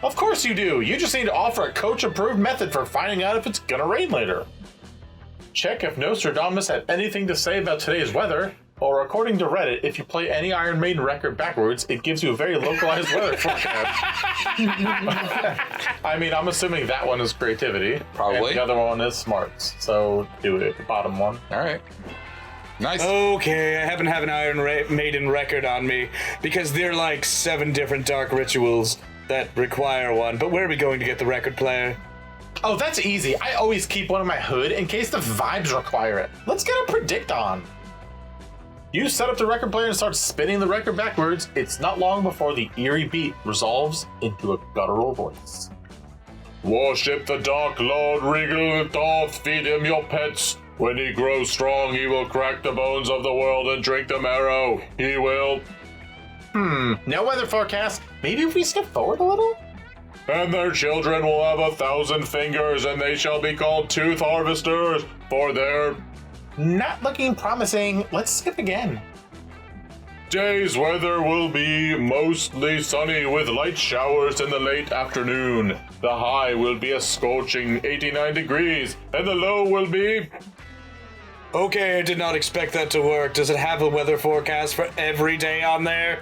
Of course you do. You just need to offer a Coach-approved method for finding out if it's gonna rain later. Check if Nostradamus had anything to say about today's weather, or according to Reddit, if you play any Iron Maiden record backwards, it gives you a very localized weather forecast. I mean, I'm assuming that one is creativity. Probably. And the other one is smarts. So do it, the bottom one. All right. Nice. Okay, I happen to have an Iron Maiden record on me because there are like 7 different dark rituals that require one. But where are we going to get the record player? Oh, that's easy. I always keep one in my hood in case the vibes require it. Let's get a predict on. You set up the record player and start spinning the record backwards. It's not long before the eerie beat resolves into a guttural voice. Worship the Dark Lord, Regal Thoth, feed him your pets. When he grows strong, he will crack the bones of the world and drink the marrow. He will. No weather forecast. Maybe if we skip forward a little? And their children will have 1,000 fingers, and they shall be called tooth harvesters, for their Not looking promising. Let's skip again. day's weather will be mostly sunny with light showers in the late afternoon. The high will be a scorching 89 degrees, and the low will be... Okay, I did not expect that to work. Does it have a weather forecast for every day on there?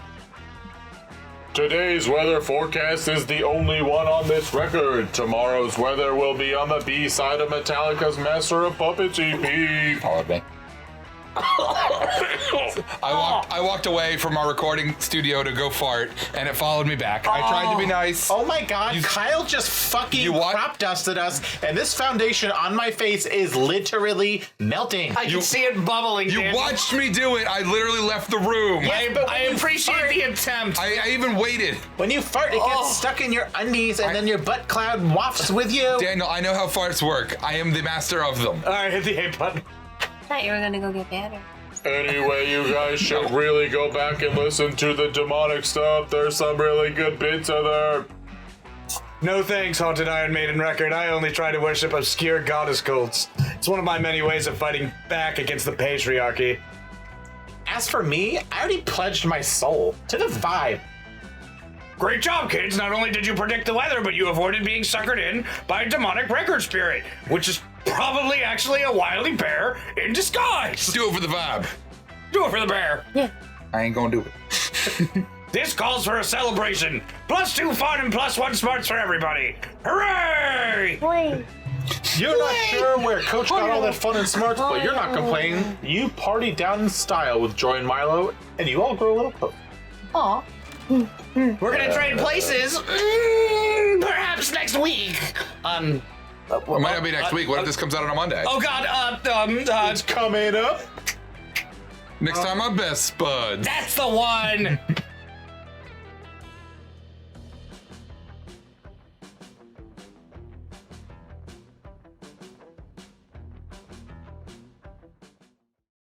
Today's weather forecast is the only one on this record. Tomorrow's weather will be on the B side of Metallica's Master of Puppets EP. Followed me. I walked away from our recording studio to go fart, and it followed me back. I tried to be nice. Oh my god, Kyle just fucking crop dusted us, and this foundation on my face is literally melting. I can see it bubbling. You Daniel. watched me do it. I literally left the room. I appreciate the attempt. I even waited. When you fart, it gets stuck in your undies, and then your butt cloud wafts with you. Daniel, I know how farts work. I am the master of them. All right, hit the A button. I thought you were gonna go get better. Anyway, you guys should really go back and listen to the demonic stuff. There's some really good bits in there. No thanks, Haunted Iron Maiden record. I only try to worship obscure goddess cults. It's one of my many ways of fighting back against the patriarchy. As for me, I already pledged my soul to the vibe. Great job, kids. Not only did you predict the weather, but you avoided being suckered in by a demonic record spirit, which is probably actually a wily bear in disguise. Do it for the vibe. Do it for the bear. I ain't gonna do it. This calls for a celebration. +2 fun and +1 smarts for everybody. Hooray! You're not sure where Coach got all that fun and smarts, but you're not complaining. You party down in style with Joy and Milo, and you all grow a little close. Aw. We're gonna trade places, perhaps next week. It might not be next week. What if this comes out on a Monday? Oh God! It's coming up. Next time on Best Spuds. That's the one.